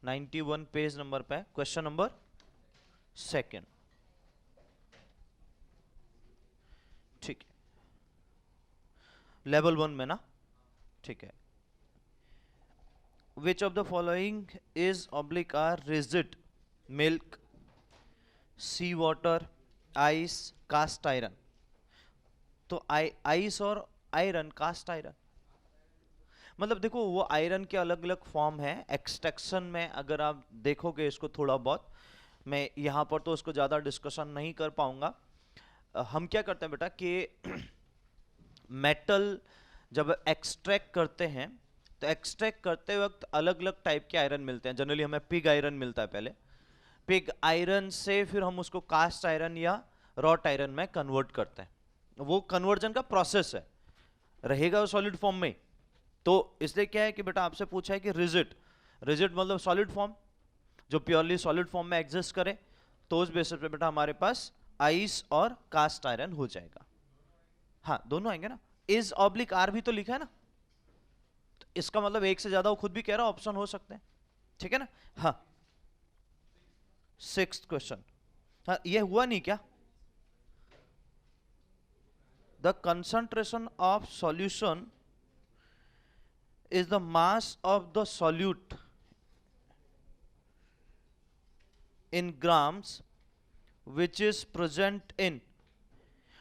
91 page number पे question number 2। ठीक है, लेवल 1 में ना, ठीक है। Which of the following is oblique or rigid? Milk, sea water, ice, cast iron. तो आइस और आयरन, कास्ट आयरन, मतलब देखो वो आयरन के अलग अलग फॉर्म है। एक्सट्रैक्शन में अगर आप देखोगे इसको थोड़ा बहुत, मैं यहाँ पर तो उसको ज़्यादा डिस्कशन नहीं कर पाऊंगा। हम क्या करते हैं बेटा कि मेटल जब एक्सट्रैक्ट करते हैं तो एक्सट्रैक्ट करते वक्त अलग अलग टाइप के आयरन मिलते हैं। जनरली हमें पिग आयरन मिलता है पहले। पिग आयरन से फिर हम उसको कास्ट आयरन या रॉट आयरन में कन्वर्ट करते हैं। वो कन्वर्जन का प्रोसेस है, रहेगा सॉलिड फॉर्म में। तो इसलिए क्या है कि बेटा आपसे पूछा है कि रिजिड, रिजिड मतलब सॉलिड फॉर्म, जो प्योरली सॉलिड फॉर्म में एग्जिस्ट करे, तो उस बेसिस पे बेटा हमारे पास आइस और कास्ट आयरन हो जाएगा। हाँ दोनों आएंगे ना, इज ऑब्लिक आर भी तो लिखा है ना, तो इसका मतलब एक से ज्यादा वो खुद भी कह रहा ऑप्शन हो सकते हैं, ठीक है ना। हाँ 6th क्वेश्चन, हाँ ये हुआ नहीं क्या? The concentration of solution is the mass of the solute in grams which is present in,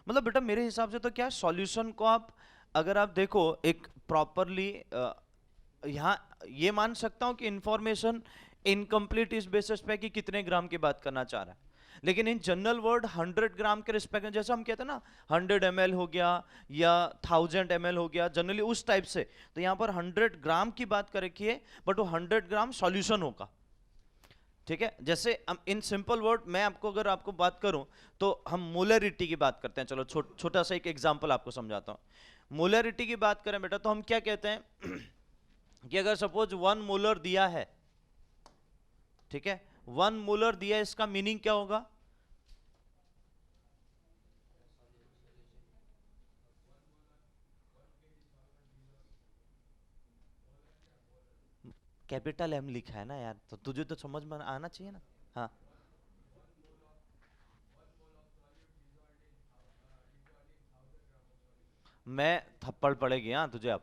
मतलब बेटा मेरे हिसाब से तो क्या सॉल्यूशन को आप अगर आप देखो एक प्रॉपरली, यहाँ ये मान सकता हूं कि इंफॉर्मेशन इनकम्प्लीट इस बेसिस पे कि कितने ग्राम की बात करना चाह रहा है, लेकिन इन जनरल वर्ड 100 ग्राम के रिस्पेक्ट में, जैसे हम कहते हैं ना 100 ml हो गया या 1000 ml हो गया, जनरली उस टाइप से, तो यहाँ पर 100 ग्राम की बात कर रखी है, बट वो 100 ग्राम सॉल्यूशन होगा, ठीक है। जैसे इन सिंपल वर्ड मैं आपको अगर आपको बात करूं तो हम मोलरिटी की बात करते हैं। चलो छोटा सा एक एग्जांपल आपको समझाता हूं। मोलरिटी की बात करें बेटा तो हम क्या कहते हैं कि अगर सपोज 1 मोलर दिया है, ठीक है, 1 मोलर दिया है, इसका मीनिंग क्या होगा? कैपिटल एम लिखा है ना यार, तो तुझे तो समझ में आना चाहिए ना। हाँ मैं थप्पड़ पड़ेगी हाँ तुझे अब।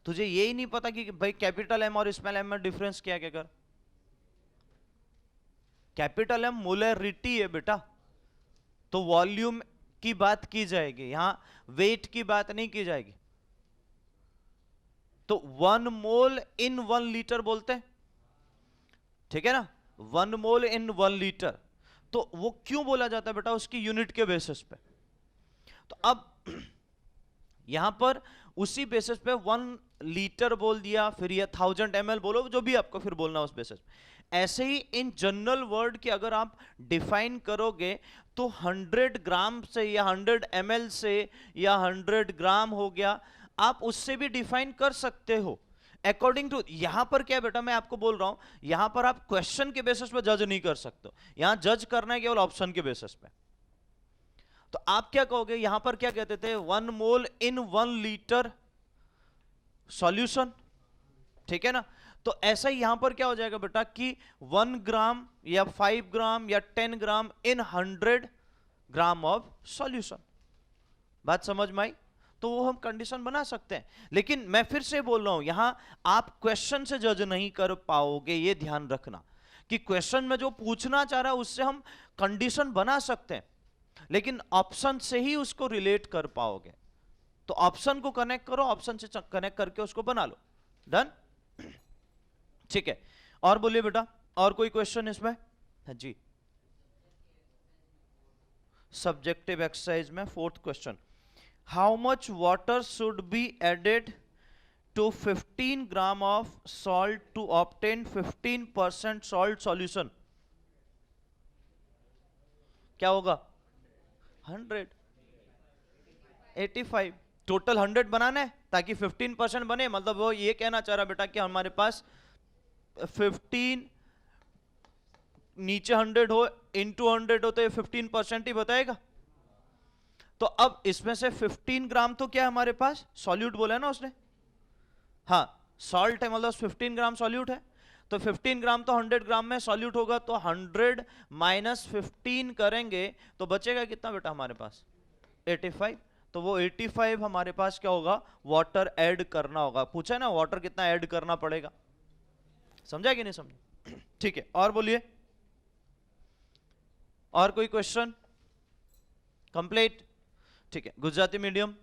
तुझे यही नहीं पता कि भाई कैपिटल एम और स्मॉल एम में डिफरेंस क्या क्या कर? कैपिटल एम मोलरिटी है बेटा, तो वॉल्यूम की बात की जाएगी, यहां वेट की बात नहीं की जाएगी। तो 1 मोल इन 1 लीटर बोलते हैं, ठीक है ना, 1 मोल इन 1 लीटर। तो वो क्यों बोला जाता है बेटा? उसकी यूनिट के बेसिस पे। तो अब यहां पर उसी बेसिस पे 1 लीटर बोल दिया, फिर ये 1000 ml बोलो, जो भी आपको फिर बोलना उस बेसिस पे। ऐसे ही इन जनरल वर्ड की अगर आप डिफाइन करोगे तो 100 ग्राम से या 100 ml से या 100 ग्राम हो गया, आप उससे भी डिफाइन कर सकते हो अकॉर्डिंग टू। यहां पर क्या बेटा मैं आपको बोल रहा हूं, यहां पर आप क्वेश्चन के बेसिस पे जज नहीं कर सकते, यहां जज करना है केवल ऑप्शन के बेसिस पे। तो आप क्या कहोगे, यहां पर क्या कहते थे? 1 मोल इन 1 लीटर सॉल्यूशन, ठीक है ना। तो ऐसा ही यहां पर क्या हो जाएगा बेटा कि 1 ग्राम या 5 ग्राम या 10 ग्राम इन 100 ग्राम ऑफ सॉल्यूशन। बात समझ में आई? तो वो हम कंडीशन बना सकते हैं, लेकिन मैं फिर से बोल रहा हूं, यहां आप क्वेश्चन से जज नहीं कर पाओगे, ये ध्यान रखना कि क्वेश्चन में जो पूछना चाह रहा है उससे हम कंडीशन बना सकते हैं, लेकिन ऑप्शन से ही उसको रिलेट कर पाओगे। तो ऑप्शन को कनेक्ट करो, ऑप्शन से कनेक्ट करके उसको बना लो। डन, ठीक है। और बोलिए बेटा, और कोई क्वेश्चन इसमें? हाँ जी, सब्जेक्टिव एक्सरसाइज में 4th question, how much water should be added to 15 gram of salt to obtain 15% salt solution? क्या होगा? 100, 85, टोटल 100 बनाना है ताकि 15% बने। मतलब वो ये कहना चाह रहा बेटा कि हमारे पास 15 नीचे 100 हो, इंटू 100 हो, तो ये 15% ही बताएगा। तो अब इसमें से 15 ग्राम तो क्या है हमारे पास, सॉल्यूट बोला है ना उसने, हाँ सॉल्ट है, मतलब 15 ग्राम सॉल्यूट है। तो 15 ग्राम तो 100 ग्राम में सॉल्यूट होगा, तो 100 माइनस 15 करेंगे तो बचेगा कितना बेटा हमारे पास, 85। तो वो 85 हमारे पास क्या होगा, वाटर ऐड करना होगा। पूछा है ना वाटर कितना ऐड करना पड़ेगा, समझा कि नहीं समझा? ठीक है, और बोलिए, और कोई क्वेश्चन? कंप्लीट, ठीक है। गुजराती मीडियम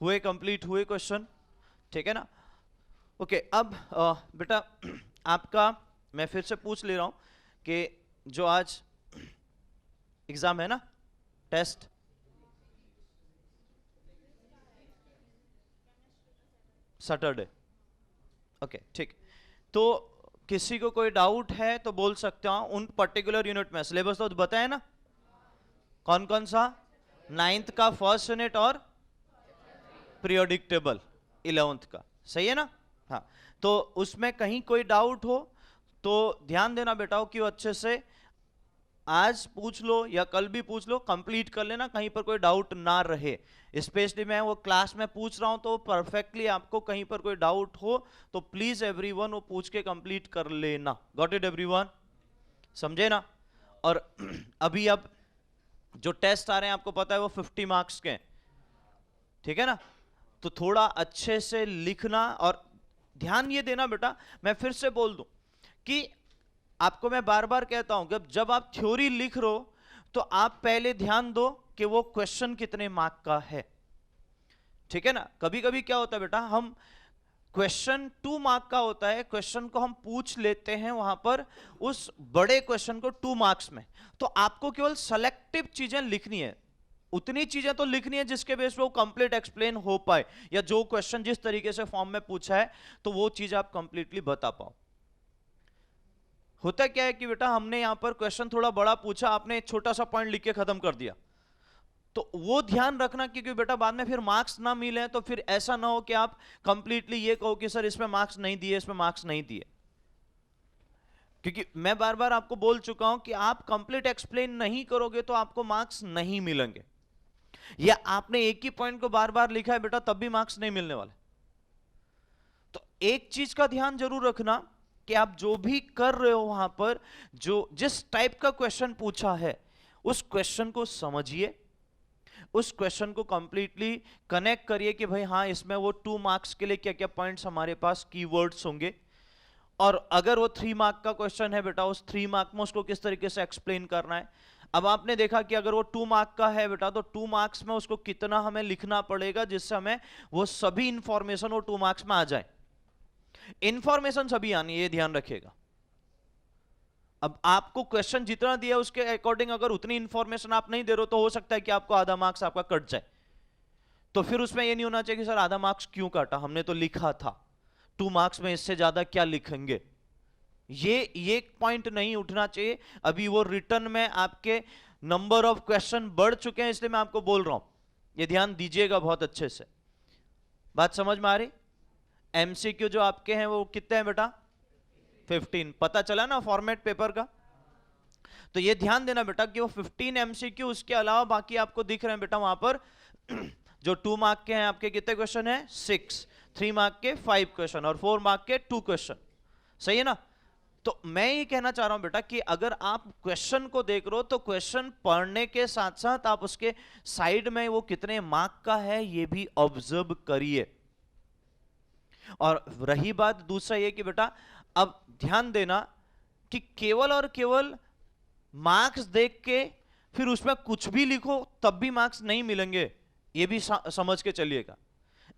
हुए कंप्लीट, हुए क्वेश्चन, ठीक है ना? ओके, अब बेटा आपका मैं फिर से पूछ ले रहा हूं कि जो आज एग्जाम है ना, टेस्ट, सैटरडे, ओके ठीक। तो किसी को कोई डाउट है तो बोल सकते हो उन पर्टिकुलर यूनिट में। सिलेबस तो बताया ना, कौन कौन सा, 9th का फर्स्ट यूनिट और पीरियोडिक टेबल 11th का, सही है ना? हाँ, तो उसमें कहीं कोई डाउट हो तो ध्यान देना बेटा कि अच्छे से आज पूछ लो या कल भी पूछ लो, कंप्लीट कर लेना, कहीं पर कोई डाउट ना रहे। स्पेशली मैं वो क्लास में पूछ रहा हूं तो परफेक्टली आपको कहीं पर कोई डाउट हो तो प्लीज एवरीवन वो पूछ के कंप्लीट कर लेना। गॉट इट एवरीवन, समझे ना? और अभी अब जो टेस्ट आ रहे हैं आपको पता है वो 50 मार्क्स के हैं, ठीक है ना? तो थोड़ा अच्छे से लिखना और ध्यान ये देना बेटा, मैं फिर से बोल दूं कि आपको मैं बार बार कहता हूं जब आप थ्योरी लिख रहे हो तो आप पहले ध्यान दो कि वो क्वेश्चन कितने मार्क का है, ठीक है ना? कभी कभी क्या होता है बेटा, हम क्वेश्चन 2 मार्क का होता है, क्वेश्चन को हम पूछ लेते हैं वहां पर उस बड़े क्वेश्चन को 2 मार्क्स में, तो आपको केवल सेलेक्टिव चीजें लिखनी है, उतनी चीजें तो लिखनी है जिसके बेस पे वो कंप्लीट एक्सप्लेन हो पाए, या जो क्वेश्चन जिस तरीके से फॉर्म में पूछा है तो वो चीज आप कंप्लीटली बता पाओ। होता क्या है कि बेटा हमने यहां पर क्वेश्चन थोड़ा बड़ा पूछा, आपने एक छोटा सा पॉइंट लिख के खत्म कर दिया, तो वो ध्यान रखना क्योंकि बेटा बाद में फिर मार्क्स ना मिले तो फिर ऐसा ना हो कि आप कंप्लीटली ये कहो कि सर इसमें मार्क्स नहीं दिए, इसमें मार्क्स नहीं दिए। क्योंकि मैं बार बार आपको बोल चुका हूं कि आप कंप्लीट एक्सप्लेन नहीं करोगे तो आपको मार्क्स नहीं मिलेंगे, या आपने एक ही पॉइंट को बार बार लिखा है बेटा तब भी मार्क्स नहीं मिलने वाले। तो एक चीज का ध्यान जरूर रखना कि आप जो भी कर रहे हो वहां पर जो जिस टाइप का क्वेश्चन पूछा है उस क्वेश्चन को समझिए, उस क्वेश्चन को कंप्लीटली कनेक्ट करिए कि भाई हाँ इसमें वो 2 मार्क्स के लिए क्या क्या पॉइंट्स हमारे पास कीवर्ड्स होंगे, और अगर वो 3 मार्क का क्वेश्चन है बेटा उस 3 मार्क में उसको किस तरीके से एक्सप्लेन करना है। अब आपने देखा कि अगर वो 2 मार्क का है बेटा तो 2 मार्क्स में उसको कितना हमें लिखना पड़ेगा जिससे हमें वो सभी इंफॉर्मेशन वो 2 मार्क्स में आ जाए। इंफॉर्मेशन सभी आनी है, ये ध्यान रखिएगा। अब आपको क्वेश्चन जितना दिया उसके अकॉर्डिंग अगर उतनी इंफॉर्मेशन आप नहीं दे रहे हो तो हो सकता है कि आपको आधा मार्क्स आपका कट जाए, तो फिर उसमें ये नहीं होना चाहिए कि सर आधा मार्क्स क्यों काटा, हमने तो लिखा था, 2 मार्क्स में इससे ज्यादा क्या लिखेंगे, ये पॉइंट नहीं उठना चाहिए। अभी वो रिटर्न में आपके नंबर ऑफ क्वेश्चन बढ़ चुके हैं इसलिए मैं आपको बोल रहा हूं, ये ध्यान दीजिएगा बहुत अच्छे से। बात समझ में आ रही? एमसीक्यू जो आपके हैं वो कितने हैं बेटा, 15, पता चला ना फॉर्मेट पेपर का? तो ये ध्यान देना बेटा कि वो 15 एमसीक्यू, उसके अलावा बाकी आपको दिख रहे हैं बेटा वहां पर जो 2 मार्क के हैं आपके कितने क्वेश्चन है, 6, 3 मार्क के 5 क्वेश्चन और 4 मार्क के 2 क्वेश्चन, सही है ना? तो मैं ये कहना चाह रहा हूं बेटा कि अगर आप क्वेश्चन को देख रहे हो तो क्वेश्चन पढ़ने के साथ साथ आप उसके साइड में वो कितने मार्क का है ये भी ऑब्जर्व करिए। और रही बात दूसरा ये कि बेटा अब ध्यान देना कि केवल और केवल मार्क्स देख के फिर उसमें कुछ भी लिखो तब भी मार्क्स नहीं मिलेंगे, ये भी समझ के चलिएगा।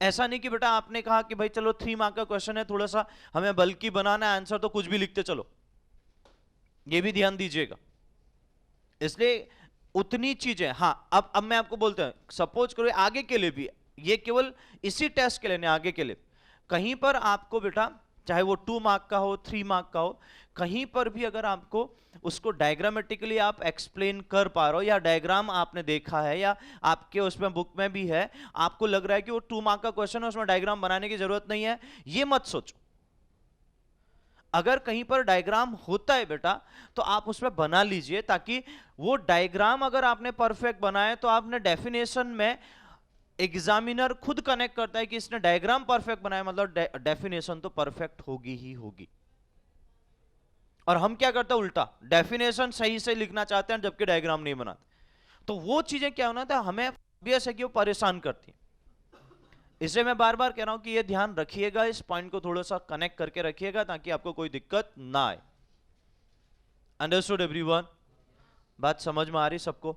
ऐसा नहीं कि बेटा आपने कहा कि भाई चलो 3 मार्क का क्वेश्चन है, थोड़ा सा हमें बल्कि बनाना है आंसर तो कुछ भी लिखते चलो, ये भी ध्यान दीजिएगा। इसलिए उतनी चीजें, हाँ अब मैं आपको बोलता हूं, सपोज करो आगे के लिए भी, ये केवल इसी टेस्ट के लिए नहीं, आगे के लिए कहीं पर आपको बेटा चाहे वो 2 मार्क का हो 3 मार्क का हो, कहीं पर भी अगर आपको उसको डायग्रामेटिकली आप एक्सप्लेन कर पा रहे हो या डायग्राम आपने देखा है या आपके उसमें बुक में भी है, आपको लग रहा है कि वो 2 मार्क का क्वेश्चन है उसमें डायग्राम बनाने की जरूरत नहीं है, ये मत सोचो। अगर कहीं पर डायग्राम होता है बेटा तो आप उसमें बना लीजिए, ताकि वो डायग्राम अगर आपने परफेक्ट बनाया तो आपने डेफिनेशन में एग्जामिनर खुद कनेक्ट करता है कि इसने डायग्राम परफेक्ट बनाया, मतलब डेफिनेशन तो परफेक्ट होगी ही होगी। और हम क्या करते हैं उल्टा, डेफिनेशन सही से लिखना चाहते हैं जबकि डायग्राम नहीं बनाते। तो वो चीजें क्या होना था, हमें ऑब्वियस है कि वो परेशान करती है। इसलिए मैं बार बार कह रहा हूं कि ये ध्यान रखिएगा, इस पॉइंट को थोड़ा सा कनेक्ट करके रखिएगा ताकि आपको कोई दिक्कत ना आए। Understood everyone? बात समझ में आ रही सबको?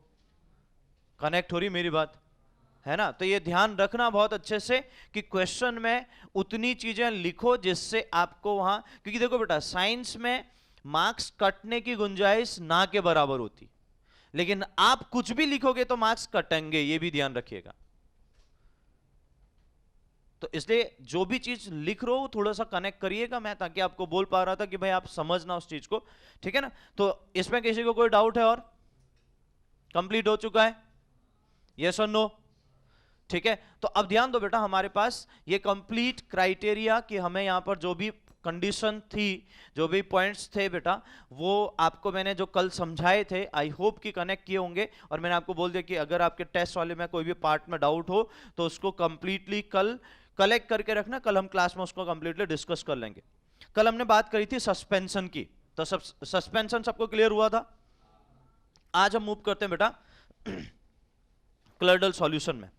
कनेक्ट हो रही मेरी बात, है ना? तो ये ध्यान रखना बहुत अच्छे से कि क्वेश्चन में उतनी चीजें लिखो जिससे आपको वहां, क्योंकि देखो बेटा साइंस में मार्क्स कटने की गुंजाइश ना के बराबर होती, लेकिन आप कुछ भी लिखोगे तो मार्क्स कटेंगे, ये भी ध्यान रखिएगा। तो इसलिए जो भी चीज लिख रहे हो थोड़ा सा कनेक्ट करिएगा, मैं ताकि आपको बोल पा रहा था कि भाई आप समझना उस चीज को, ठीक है ना? तो इसमें किसी को कोई डाउट है? और कंप्लीट हो चुका है? यस और नो? ठीक है, तो अब ध्यान दो बेटा, हमारे पास ये कंप्लीट क्राइटेरिया कि हमें यहां पर जो भी कंडीशन थी, जो भी पॉइंट्स थे बेटा, वो आपको मैंने जो कल समझाए थे, आई होप कि कनेक्ट किए होंगे। और मैंने आपको बोल दिया कि अगर आपके टेस्ट वाले में कोई भी पार्ट में डाउट हो तो उसको कंप्लीटली कल कलेक्ट करके रखना, कल हम क्लास में उसको कंप्लीटली डिस्कस कर लेंगे। कल हमने बात करी थी सस्पेंशन की, तो सस्पेंशन सबको क्लियर हुआ था। आज हम मूव करते हैं बेटा क्लॉयडल सॉल्यूशन में।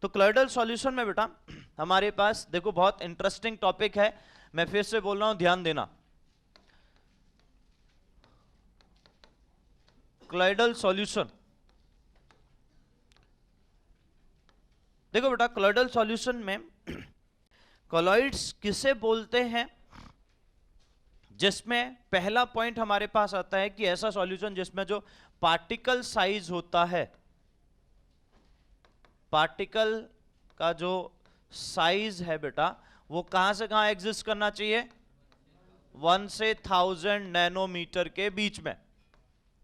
तो क्लॉयडल सॉल्यूशन में बेटा हमारे पास देखो बहुत इंटरेस्टिंग टॉपिक है, मैं फिर से बोल रहा हूं, ध्यान देना। क्लॉयडल सॉल्यूशन, देखो बेटा क्लॉयडल सॉल्यूशन में कॉलॉइड्स किसे बोलते हैं, जिसमें पहला पॉइंट हमारे पास आता है कि ऐसा सॉल्यूशन जिसमें जो पार्टिकल साइज होता है, पार्टिकल का जो साइज है बेटा वो कहां से कहां एग्जिस्ट करना चाहिए, 1 से 1000 नैनोमीटर के बीच में।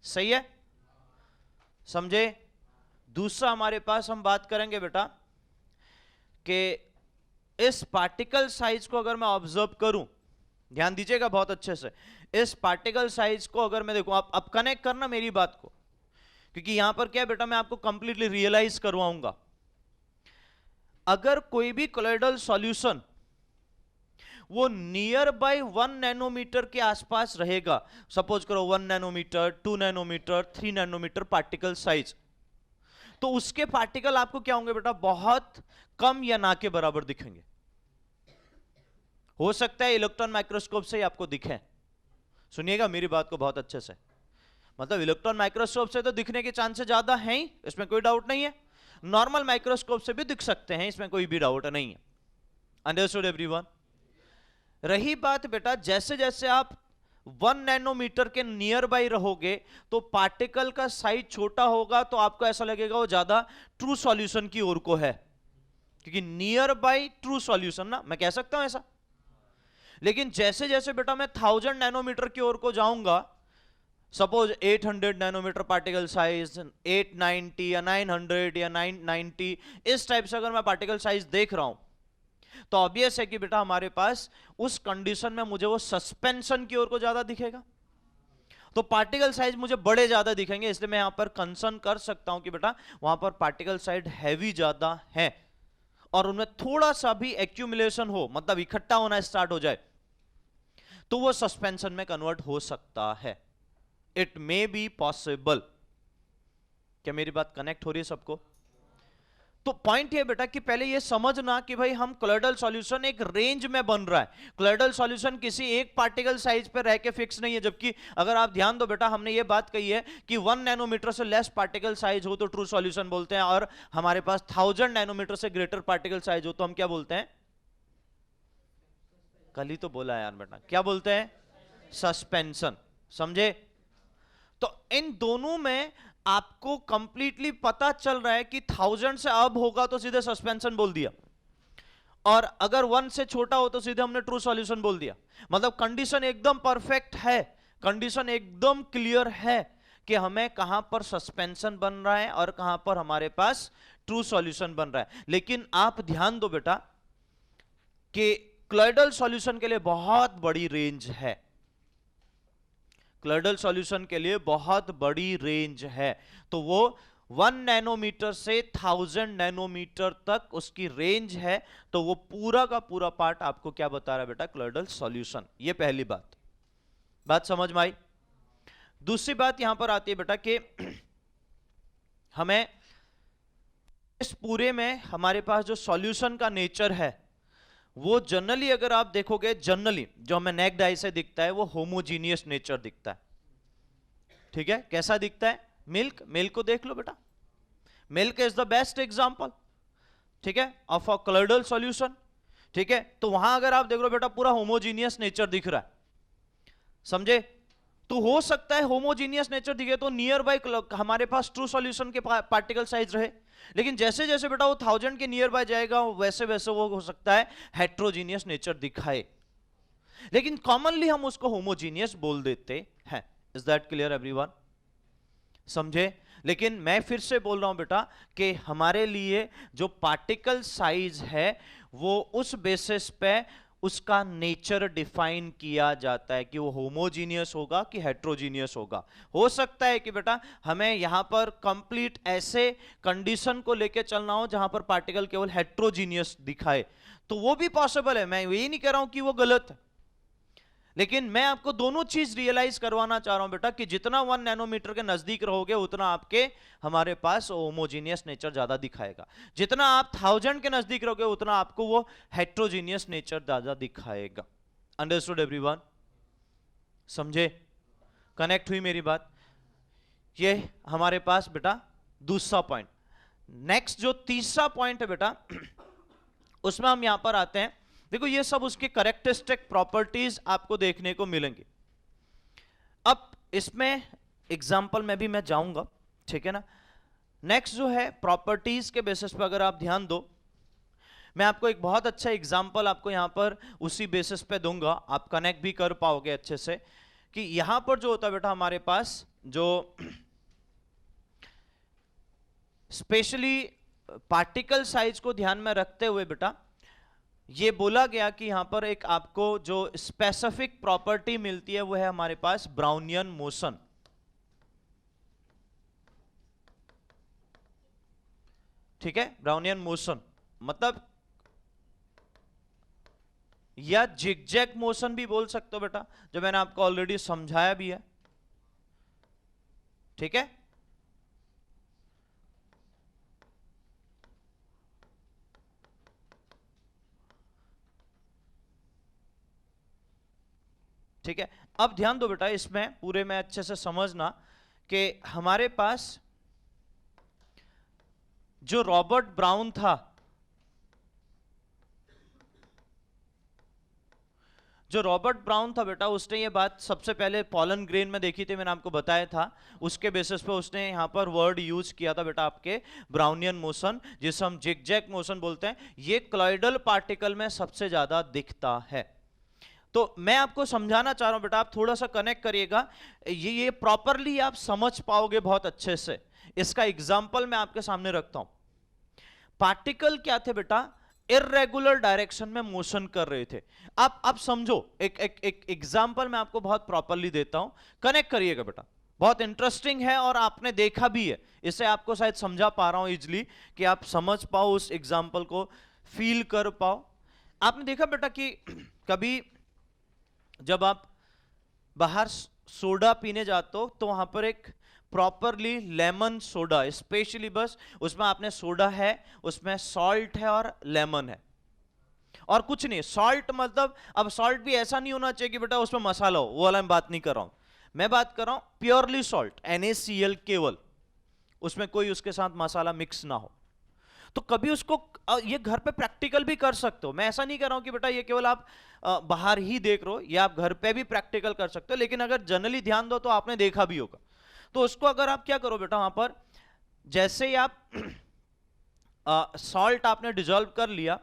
सही है, समझे? दूसरा हमारे पास हम बात करेंगे बेटा कि इस पार्टिकल साइज को अगर मैं ऑब्जर्व करूं, ध्यान दीजिएगा बहुत अच्छे से, इस पार्टिकल साइज को अगर मैं देखूं, आप अब कनेक्ट करना मेरी बात को, क्योंकि यहां पर क्या बेटा मैं आपको कंप्लीटली रियलाइज करवाऊंगा। अगर कोई भी कोलॉइडल सॉल्यूशन वो नियर बाय 1 नैनोमीटर के आसपास रहेगा, सपोज करो 1 nanometre, 2 nanometre, 3 nanometre particle size, तो उसके पार्टिकल आपको क्या होंगे बेटा, बहुत कम या ना के बराबर दिखेंगे। हो सकता है इलेक्ट्रॉन माइक्रोस्कोप से ही आपको दिखे। सुनिएगा मेरी बात को बहुत अच्छे से, मतलब इलेक्ट्रॉन माइक्रोस्कोप से तो दिखने के चांसेस ज्यादा हैं ही, इसमें कोई डाउट नहीं है। नॉर्मल माइक्रोस्कोप से भी दिख सकते हैं, इसमें कोई भी डाउट नहीं है। Understood everyone? रही बात बेटा, जैसे जैसे आप 1 नैनोमीटर के नियर बाई रहोगे तो पार्टिकल का साइज छोटा होगा, तो आपको ऐसा लगेगा वो ज्यादा ट्रू सॉल्यूशन की ओर को है, क्योंकि नियर बाई ट्रू सॉल्यूशन ना, मैं कह सकता हूं ऐसा। लेकिन जैसे जैसे बेटा मैं 1000 नैनोमीटर की ओर को जाऊंगा, सपोज 800 नैनोमीटर पार्टिकल साइज, 890 या 900 या 990, इस टाइप से अगर मैं पार्टिकल साइज देख रहा हूं, तो ऑब्वियस है कि बेटा हमारे पास उस कंडीशन में मुझे वो सस्पेंशन की ओर को ज्यादा दिखेगा, तो पार्टिकल साइज मुझे बड़े ज्यादा दिखेंगे। इसलिए मैं यहां पर कंसर्न कर सकता हूं कि बेटा वहां पर पार्टिकल साइज हैवी ज्यादा है, और उनमें थोड़ा सा भी एक्यूमुलेशन हो, मतलब इकट्ठा होना स्टार्ट हो जाए, तो वो सस्पेंशन में कन्वर्ट हो सकता है। It may be possible. क्या मेरी बात कनेक्ट हो रही है सबको? तो पॉइंट ये बेटा कि पहले ये समझना कि भाई हम क्लॉयडल सॉल्यूशन एक रेंज में बन रहा है, क्लॉयडल सॉल्यूशन किसी एक पार्टिकल साइज पे रह के फिक्स नहीं है। जबकि अगर आप ध्यान दो बेटा, हमने ये बात कही है कि 1 नैनोमीटर से लेस पार्टिकल साइज हो तो ट्रू सॉल्यूशन बोलते हैं, और हमारे पास 1000 नैनोमीटर से ग्रेटर पार्टिकल साइज हो तो हम क्या बोलते हैं? कल ही तो बोला है यार बेटा, क्या बोलते हैं? सस्पेंशन। समझे? तो इन दोनों में आपको कंप्लीटली पता चल रहा है कि 1000 से अब होगा तो सीधे सस्पेंशन बोल दिया, और अगर 1 से छोटा हो तो सीधे हमने ट्रू सॉल्यूशन बोल दिया। मतलब कंडीशन एकदम परफेक्ट है, कंडीशन एकदम क्लियर है कि हमें कहां पर सस्पेंशन बन रहा है और कहां पर हमारे पास ट्रू सॉल्यूशन बन रहा है। लेकिन आप ध्यान दो बेटा कि क्लॉयडल सॉल्यूशन के लिए बहुत बड़ी रेंज है, क्लॉयडल सॉल्यूशन के लिए बहुत बड़ी रेंज है। तो वो 1 नैनोमीटर से 1000 नैनोमीटर तक उसकी रेंज है। तो वो पूरा का पूरा पार्ट आपको क्या बता रहा है बेटा, क्लॉयडल सॉल्यूशन। ये पहली बात समझ में आई। दूसरी बात यहां पर आती है बेटा कि हमें इस पूरे में हमारे पास जो सॉल्यूशन का नेचर है वो जनरली अगर आप देखोगे, जनरली जो हमें नेक्ड आई से दिखता है वो होमोजीनियस नेचर दिखता है। ठीक है, कैसा दिखता है? मिल्क को देख लो बेटा, milk is the best example, ठीक है, ऑफ अ क्लॉयडल सॉल्यूशन। ठीक है, तो वहां अगर आप देख लो बेटा पूरा होमोजीनियस नेचर दिख रहा है, समझे? तो हो सकता है होमोजीनियस नेचर दिखे तो नियर बाय हमारे पास ट्रू सॉल्यूशन के पार्टिकल साइज रहे, लेकिन जैसे जैसे बेटा वो 1000 के नियर बाय जाएगा वैसे वैसे वो हो सकता है हेट्रोजीनियस नेचर दिखाए, लेकिन कॉमनली हम उसको होमोजीनियस बोल देते हैं। Is that clear everyone? समझे? लेकिन मैं फिर से बोल रहा हूं बेटा कि हमारे लिए जो पार्टिकल साइज है वो उस बेसिस पे उसका नेचर डिफाइन किया जाता है कि वो होमोजीनियस होगा कि हेट्रोजीनियस होगा। हो सकता है कि बेटा हमें यहां पर कंप्लीट ऐसे कंडीशन को लेके चलना हो जहां पर पार्टिकल केवल हेट्रोजीनियस दिखाए, तो वो भी पॉसिबल है। मैं ये नहीं कह रहा हूं कि वो गलत है, लेकिन मैं आपको दोनों चीज रियलाइज करवाना चाह रहा हूं बेटा कि जितना 1 नैनोमीटर के नजदीक रहोगे उतना आपके हमारे पास होमोजीनियस नेचर ज्यादा दिखाएगा, जितना आप 1000 के नजदीक रहोगे उतना आपको वो हेट्रोजीनियस नेचर ज्यादा दिखाएगा। Understood everyone? समझे? कनेक्ट हुई मेरी बात? ये हमारे पास बेटा दूसरा पॉइंट। नेक्स्ट जो तीसरा पॉइंट है बेटा उसमें हम यहां पर आते हैं। देखो ये सब उसके करेक्टरिस्टिक प्रॉपर्टीज आपको देखने को मिलेंगे। अब इसमें एग्जांपल में भी मैं जाऊंगा, ठीक है ना। नेक्स्ट जो है प्रॉपर्टीज के बेसिस पर अगर आप ध्यान दो, मैं आपको एक बहुत अच्छा एग्जांपल आपको यहां पर उसी बेसिस पे दूंगा, आप कनेक्ट भी कर पाओगे अच्छे से कि यहां पर जो होता है बेटा हमारे पास जो स्पेशली पार्टिकल साइज को ध्यान में रखते हुए बेटा ये बोला गया कि यहां पर एक आपको जो स्पेसिफिक प्रॉपर्टी मिलती है वो है हमारे पास ब्राउनियन मोशन। ठीक है, ब्राउनियन मोशन मतलब या जिगजैग मोशन भी बोल सकते हो बेटा, जो मैंने आपको ऑलरेडी समझाया भी है। ठीक है, ठीक है। अब ध्यान दो बेटा इसमें पूरे में अच्छे से समझना कि हमारे पास जो रॉबर्ट ब्राउन था, जो रॉबर्ट ब्राउन था बेटा उसने ये बात सबसे पहले पॉलन ग्रेन में देखी थी, मैंने आपको बताया था। उसके बेसिस पे उसने यहां पर वर्ड यूज किया था बेटा आपके ब्राउनियन मोशन, जिसे हम जिगजैग मोशन बोलते हैं। ये क्लॉयडल पार्टिकल में सबसे ज्यादा दिखता है। तो मैं आपको समझाना चाह रहा हूं बेटा, आप थोड़ा सा कनेक्ट करिएगा, ये प्रॉपरली आप समझ पाओगे बहुत अच्छे से। इसका एग्जाम्पल मैं आपके सामने रखता हूं। पार्टिकल क्या थे बेटा? इर्रेगुलर डायरेक्शन में मोशन कर रहे थे। आप समझो, एक एग्जाम्पल मैं आपको बहुत प्रॉपरली देता हूं, कनेक्ट करिएगा बेटा, बहुत इंटरेस्टिंग है और आपने देखा भी है। इसे आपको शायद समझा पा रहा हूं इजिली कि आप समझ पाओ, उस एग्जाम्पल को फील कर पाओ। आपने देखा बेटा कि कभी जब आप बाहर सोडा पीने जाते हो तो वहां पर एक प्रॉपरली लेमन सोडा, स्पेशली बस उसमें आपने सोडा है, उसमें सॉल्ट है और लेमन है और कुछ नहीं। सॉल्ट मतलब अब सॉल्ट भी ऐसा नहीं होना चाहिए कि बेटा उसमें मसाला हो, वो वाला मैं बात नहीं कर रहा हूं। मैं बात कर रहा हूं प्योरली सॉल्ट, NaCl केवल, उसमें कोई उसके साथ मसाला मिक्स ना हो। तो कभी उसको ये घर पे प्रैक्टिकल भी कर सकते हो। मैं ऐसा नहीं कर रहा हूं कि बेटा ये केवल आप बाहर ही देख रहे हो, या आप घर पे भी प्रैक्टिकल कर सकते हो, लेकिन अगर जनरली ध्यान दो तो आपने देखा भी होगा। तो उसको अगर आप क्या करो बेटा, वहां पर जैसे ही आप सॉल्ट आपने डिजोल्व कर लिया,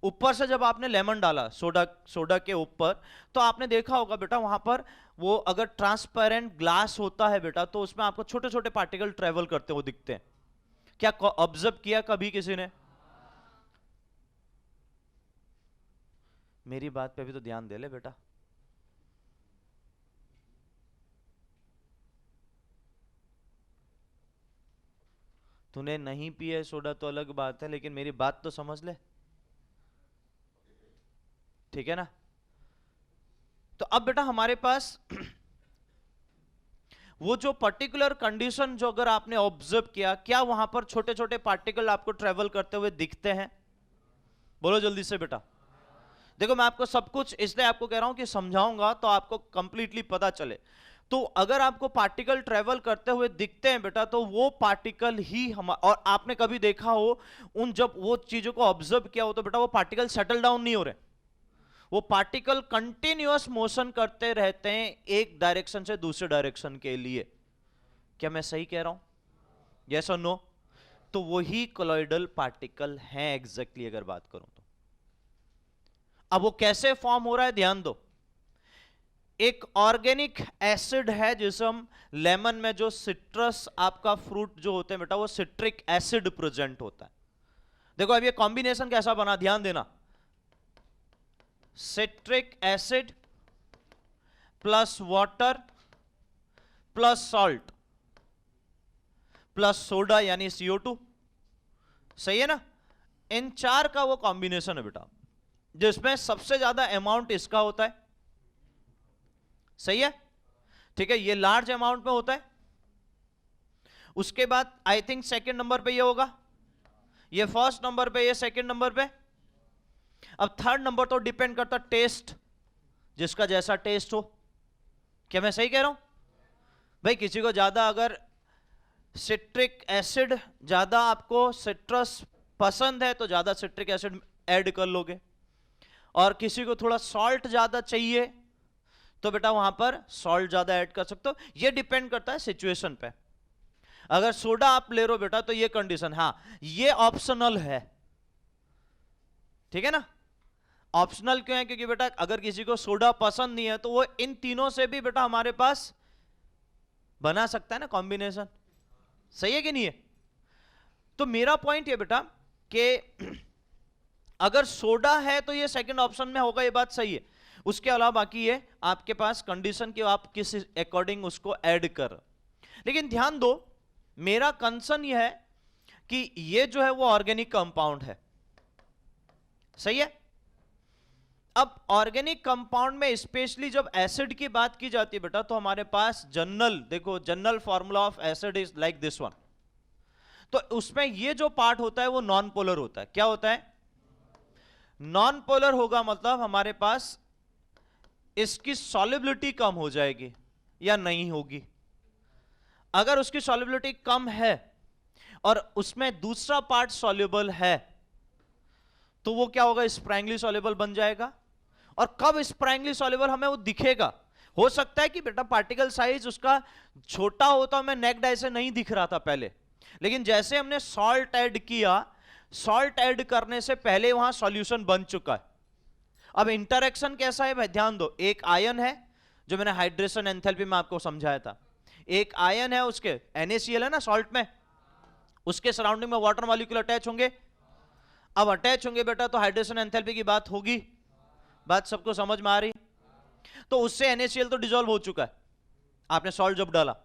ऊपर से जब आपने लेमन डाला सोडा के ऊपर, तो आपने देखा होगा बेटा वहां पर वो अगर ट्रांसपेरेंट ग्लास होता है बेटा तो उसमें आपको छोटे छोटे पार्टिकल ट्रेवल करते हुए दिखते हैं। क्या ऑब्जर्व किया कभी किसी ने? मेरी बात पे भी तो ध्यान दे ले बेटा। तूने नहीं पिया सोडा तो अलग बात है, लेकिन मेरी बात तो समझ ले, ठीक है ना। तो अब बेटा हमारे पास वो जो पर्टिकुलर कंडीशन जो अगर आपने ऑब्जर्व किया, क्या वहां पर छोटे छोटे पार्टिकल आपको ट्रेवल करते हुए दिखते हैं? बोलो जल्दी से बेटा। देखो मैं आपको सब कुछ इसलिए आपको कह रहा हूं कि समझाऊंगा तो आपको कंप्लीटली पता चले। तो अगर आपको पार्टिकल ट्रेवल करते हुए दिखते हैं बेटा, तो वो पार्टिकल ही हम, और आपने कभी देखा हो उन जब वो चीजों को ऑब्जर्व किया हो तो बेटा वो पार्टिकल सेटल डाउन नहीं हो रहे, वो पार्टिकल कंटिन्यूअस मोशन करते रहते हैं एक डायरेक्शन से दूसरे डायरेक्शन के लिए। क्या मैं सही कह रहा हूं? यस और नो? तो वही कोलॉइडल पार्टिकल हैं एग्जैक्टली अगर बात करूं तो। अब वो कैसे फॉर्म हो रहा है ध्यान दो। एक ऑर्गेनिक एसिड है जिसे हम लेमन में, जो सिट्रस आपका फ्रूट जो होते हैं बेटा, वो सिट्रिक एसिड प्रेजेंट होता है। देखो अब ये कॉम्बिनेशन कैसा बना, ध्यान देना। Citric acid plus water plus salt plus soda यानी CO2, सही है ना। इन चार का वो कॉम्बिनेशन है बेटा, जिसमें सबसे ज्यादा अमाउंट इसका होता है, सही है, ठीक है, ये लार्ज अमाउंट में होता है। उसके बाद आई थिंक सेकंड नंबर पे ये होगा, ये फर्स्ट नंबर पे, ये सेकंड नंबर पे। अब थर्ड नंबर तो डिपेंड करता टेस्ट, जिसका जैसा टेस्ट हो। क्या मैं सही कह रहा हूं भाई? किसी को ज्यादा अगर सिट्रिक एसिड, ज्यादा आपको सिट्रस पसंद है तो ज्यादा सिट्रिक एसिड ऐड कर लोगे, और किसी को थोड़ा सॉल्ट ज्यादा चाहिए तो बेटा वहां पर सॉल्ट ज्यादा ऐड कर सकते हो। ये डिपेंड करता है सिचुएशन पे। अगर सोडा आप ले रहे हो बेटा तो ये कंडीशन, हाँ ये ऑप्शनल है, ठीक है ना। ऑप्शनल क्यों है? क्योंकि बेटा अगर किसी को सोडा पसंद नहीं है तो वो इन तीनों से भी बेटा हमारे पास बना सकता है ना कॉम्बिनेशन, सही है कि नहीं है? तो मेरा पॉइंट ये बेटा कि अगर सोडा है तो ये सेकंड ऑप्शन में होगा, ये बात सही है। उसके अलावा बाकी ये आपके पास कंडीशन कि आप किस अकॉर्डिंग उसको ऐड कर। लेकिन ध्यान दो, मेरा कंसर्न ये है कि ये जो है वो ऑर्गेनिक कंपाउंड है, सही है। अब ऑर्गेनिक कंपाउंड में स्पेशली जब एसिड की बात की जाती है बेटा, तो हमारे पास जनरल, देखो general formula of acid is like this one. तो उसमें ये जो पार्ट होता है वो नॉन पोलर होता है। क्या होता है? नॉन पोलर होगा, मतलब हमारे पास इसकी सॉल्युबिलिटी कम हो जाएगी या नहीं होगी। अगर उसकी सॉल्युबिलिटी कम है और उसमें दूसरा पार्ट सॉल्युबल है तो वो क्या होगा? स्प्रैंगली सॉल्युबल बन जाएगा। और कब स्प्रैंगली सॉल्युबल हमें वो दिखेगा? हो सकता है कि बेटा पार्टिकल साइज उसका छोटा होता, हमें नेक डाई से नहीं दिख रहा था पहले, लेकिन जैसे हमने सॉल्ट ऐड किया, सॉल्ट ऐड करने से पहले वहां सॉल्यूशन बन चुका है। अब इंटरेक्शन कैसा है भाई? ध्यान दो, एक आयन है जो मैंने हाइड्रेशन एंथैल्पी में आपको समझाया था, एक आयन है, उसके NaCl है ना सॉल्ट में, उसके सराउंडिंग में वाटर मॉलिक्यूल अटैच होंगे। अब अटैच होंगे बेटा तो हाइड्रेशन एंथैल्पी की बात होगी, बात सबको समझ में आ रही? तो उससे NaCl तो डिसॉल्व हो चुका है, आपने सॉल्ट जब डाला।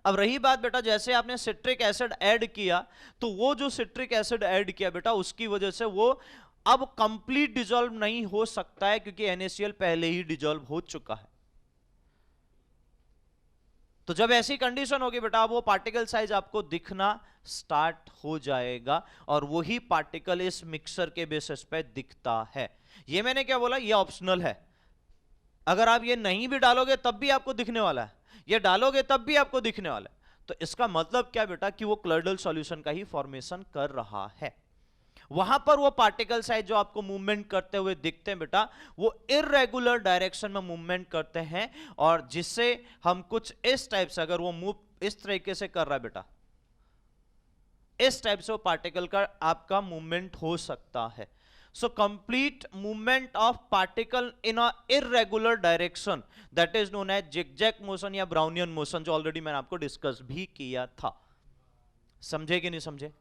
अब रही बात बेटा, जैसे आपने सिट्रिक एसिड ऐड किया, तो वो जो सिट्रिक एसिड ऐड किया बेटा, उसकी वजह से वो अब कंप्लीट डिसॉल्व नहीं हो सकता है, क्योंकि NaCl पहले ही डिसॉल्व हो चुका है। तो जब ऐसी कंडीशन होगी बेटा, वो पार्टिकल साइज आपको दिखना स्टार्ट हो जाएगा, और वही पार्टिकल इस मिक्सर के बेसिस पे दिखता है। ये मैंने क्या बोला? ये ऑप्शनल है। अगर आप ये नहीं भी डालोगे तब भी आपको दिखने वाला है, ये डालोगे तब भी आपको दिखने वाला है। तो इसका मतलब क्या बेटा? कि वो क्लोइडल सॉल्यूशन का ही फॉर्मेशन कर रहा है। वहां पर वो पार्टिकल साइज जो आपको मूवमेंट करते हुए दिखते हैं बेटा, वो इररेगुलर डायरेक्शन में मूवमेंट करते हैं, और जिससे हम कुछ इस टाइप से, अगर वो मूव इस तरीके से कर रहा है बेटा, इस टाइप से वो पार्टिकल का आपका मूवमेंट हो सकता है। So complete movement of particle in a irregular direction, that is known as zigzag motion या ब्राउनियन मोशन, जो ऑलरेडी मैंने आपको डिस्कस भी किया था। समझे कि नहीं समझे?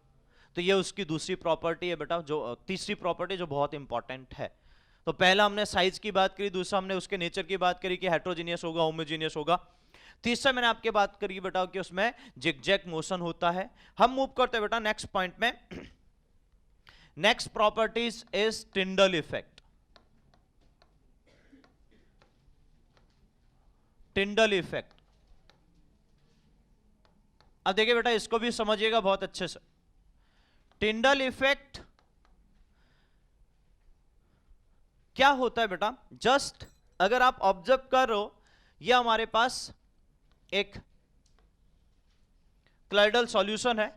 तो ये उसकी दूसरी प्रॉपर्टी है बेटा, जो तीसरी प्रॉपर्टी जो बहुत इंपॉर्टेंट है। तो पहला हमने साइज की बात करी, दूसरा हमने उसके नेचर की बात करी कि हेट्रोजीनियस होगा, होमोजीनियस होगा। तीसरा मैंने आपके बात करी बेटा कि उसमें जिगजैग मोशन होता है। हम मूव करते हैं बेटा नेक्स्ट पॉइंट में। Next properties is Tyndall effect. Tyndall effect, अब देखिए बेटा इसको भी समझिएगा बहुत अच्छे से। टिंडल इफेक्ट क्या होता है बेटा? जस्ट अगर आप ऑब्जर्व कर रहे हो, यह हमारे पास एक क्लॉयडल सॉल्यूशन है।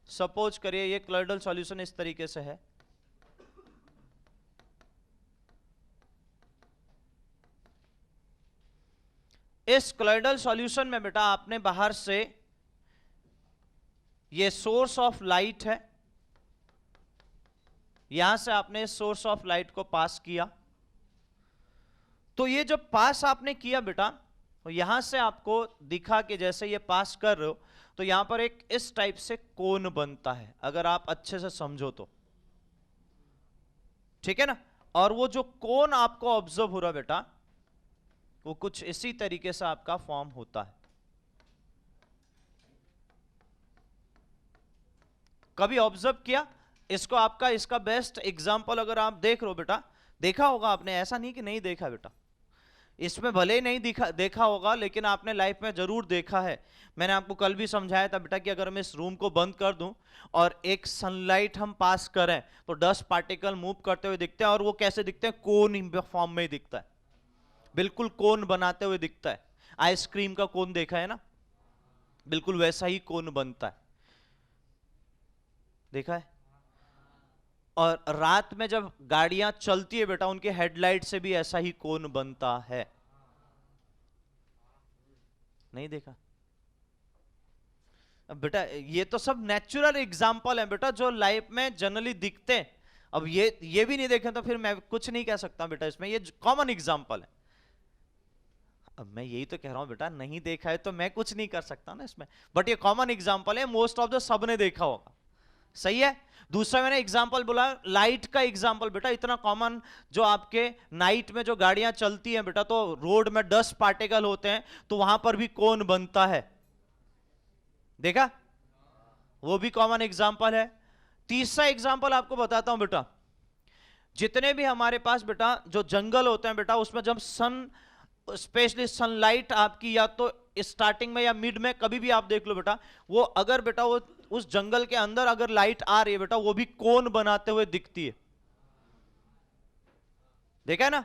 सपोज करिए ये क्लॉयडल सॉल्यूशन इस तरीके से है। इस क्लॉयडल सॉल्यूशन में बेटा आपने बाहर से ये सोर्स ऑफ लाइट है, यहां से आपने सोर्स ऑफ लाइट को पास किया। तो ये जब पास आपने किया बेटा, तो यहां से आपको दिखा कि जैसे ये पास कर रहे हो तो यहां पर एक इस टाइप से कोन बनता है, अगर आप अच्छे से समझो तो, ठीक है ना। और वो जो कोन आपको ऑब्जर्व हो रहा बेटा, वो कुछ इसी तरीके से आपका फॉर्म होता है। कभी ऑब्जर्व किया इसको? आपका इसका बेस्ट एग्जांपल अगर आप देख रहे हो बेटा, देखा होगा आपने, ऐसा नहीं कि नहीं देखा बेटा, इसमें भले ही नहीं देखा होगा लेकिन आपने लाइफ में जरूर देखा है। मैंने आपको कल भी समझाया था बेटा कि अगर मैं इस रूम को बंद कर दूं और एक सनलाइट हम पास करें तो 10 पार्टिकल मूव करते हुए दिखते हैं, और वो कैसे दिखते हैं? कोन फॉर्म में दिखता है, बिल्कुल कोन बनाते हुए दिखता है। आइसक्रीम का कोन देखा है ना, बिल्कुल वैसा ही कोन बनता है, देखा है। और रात में जब गाड़ियां चलती है बेटा, उनके हेडलाइट से भी ऐसा ही कोन बनता है, नहीं देखा? अब बेटा ये तो सब नेचुरल एग्जाम्पल है बेटा, जो लाइफ में जनरली दिखते हैं। अब ये भी नहीं देखे तो फिर मैं कुछ नहीं कह सकता बेटा इसमें, ये कॉमन एग्जाम्पल है। अब मैं यही तो कह रहा हूं बेटा, नहीं देखा है तो मैं कुछ नहीं कर सकता ना इसमें, बट ये कॉमन एग्जाम्पल है, मोस्ट ऑफ द सबने देखा होगा, सही है। दूसरा मैंने एग्जाम्पल बोला लाइट का एग्जाम्पल बेटा, इतना कॉमन, जो आपके नाइट में जो गाड़ियां चलती हैं बेटा, तो रोड में डस्ट पार्टिकल होते हैं, तो वहां पर भी कोन बनता है, देखा? वो भी कॉमन एग्जाम्पल है। तीसरा एग्जाम्पल आपको बताता हूं बेटा, जितने भी हमारे पास बेटा जो जंगल होते हैं बेटा, उसमें जब स्पेशली सनलाइट आपकी या तो स्टार्टिंग में या मिड में कभी भी आप देख लो बेटा, वो अगर बेटा वो उस जंगल के अंदर अगर लाइट आ रही है बेटा, वो भी कोन बनाते हुए दिखती है, देखा है ना।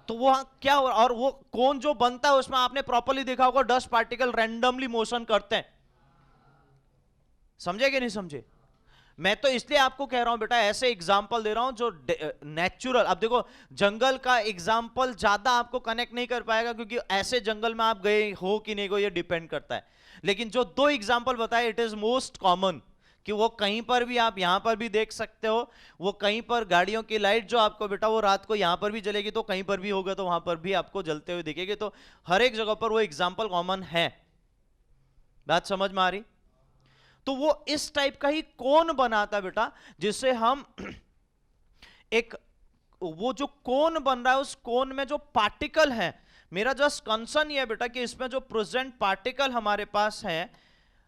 तो वो क्या हो, और वो कोन जो बनता है उसमें आपने प्रॉपर्ली देखा होगा, डस्ट पार्टिकल रैंडमली मोशन करते हैं, समझे कि नहीं समझे? मैं तो इसलिए आपको कह रहा हूं बेटा, ऐसे एग्जाम्पल दे रहा हूं जो नेचुरल। अब देखो जंगल का एग्जाम्पल ज्यादा आपको कनेक्ट नहीं कर पाएगा, क्योंकि ऐसे जंगल में आप गए हो कि नहीं गए ये डिपेंड करता है। लेकिन जो दो एग्जाम्पल बताए, इट इज मोस्ट कॉमन, कि वो कहीं पर भी आप यहां पर भी देख सकते हो, वो कहीं पर गाड़ियों की लाइट जो आपको बेटा वो रात को यहां पर भी जलेगी, तो कहीं पर भी होगा तो वहां पर भी आपको जलते हुए दिखेगी। तो हर एक जगह पर वो एग्जाम्पल कॉमन है, बात समझ में आ रही? तो वो इस टाइप का ही कोन बनाता है बेटा, जिससे हम एक, वो जो कोन बन रहा है उस कोन में जो पार्टिकल है, मेरा जस्ट कंसर्न ये है बेटा कि इसमें जो प्रेजेंट पार्टिकल हमारे पास है,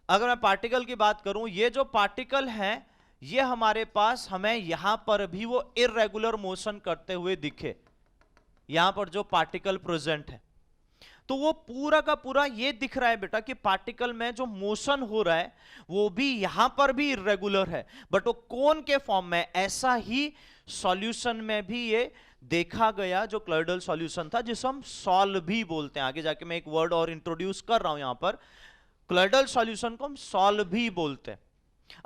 अगर मैं पार्टिकल की बात करूं, ये जो पार्टिकल है ये हमारे पास, हमें यहां पर भी वो इर्रेगुलर मोशन करते हुए दिखे, यहां पर जो पार्टिकल प्रेजेंट है, तो वो पूरा का पूरा ये दिख रहा है बेटा कि पार्टिकल में जो मोशन हो रहा है वो भी यहां पर भी इरेगुलर है, बट वो कोन के फॉर्म में। ऐसा ही सॉल्यूशन में भी ये देखा गया, जो क्लॉयडल सॉल्यूशन था, जिसे हम सॉल भी बोलते हैं। आगे जाके मैं एक वर्ड और इंट्रोड्यूस कर रहा हूं यहां पर, क्लॉयडल सॉल्यूशन को हम सॉल भी बोलते हैं।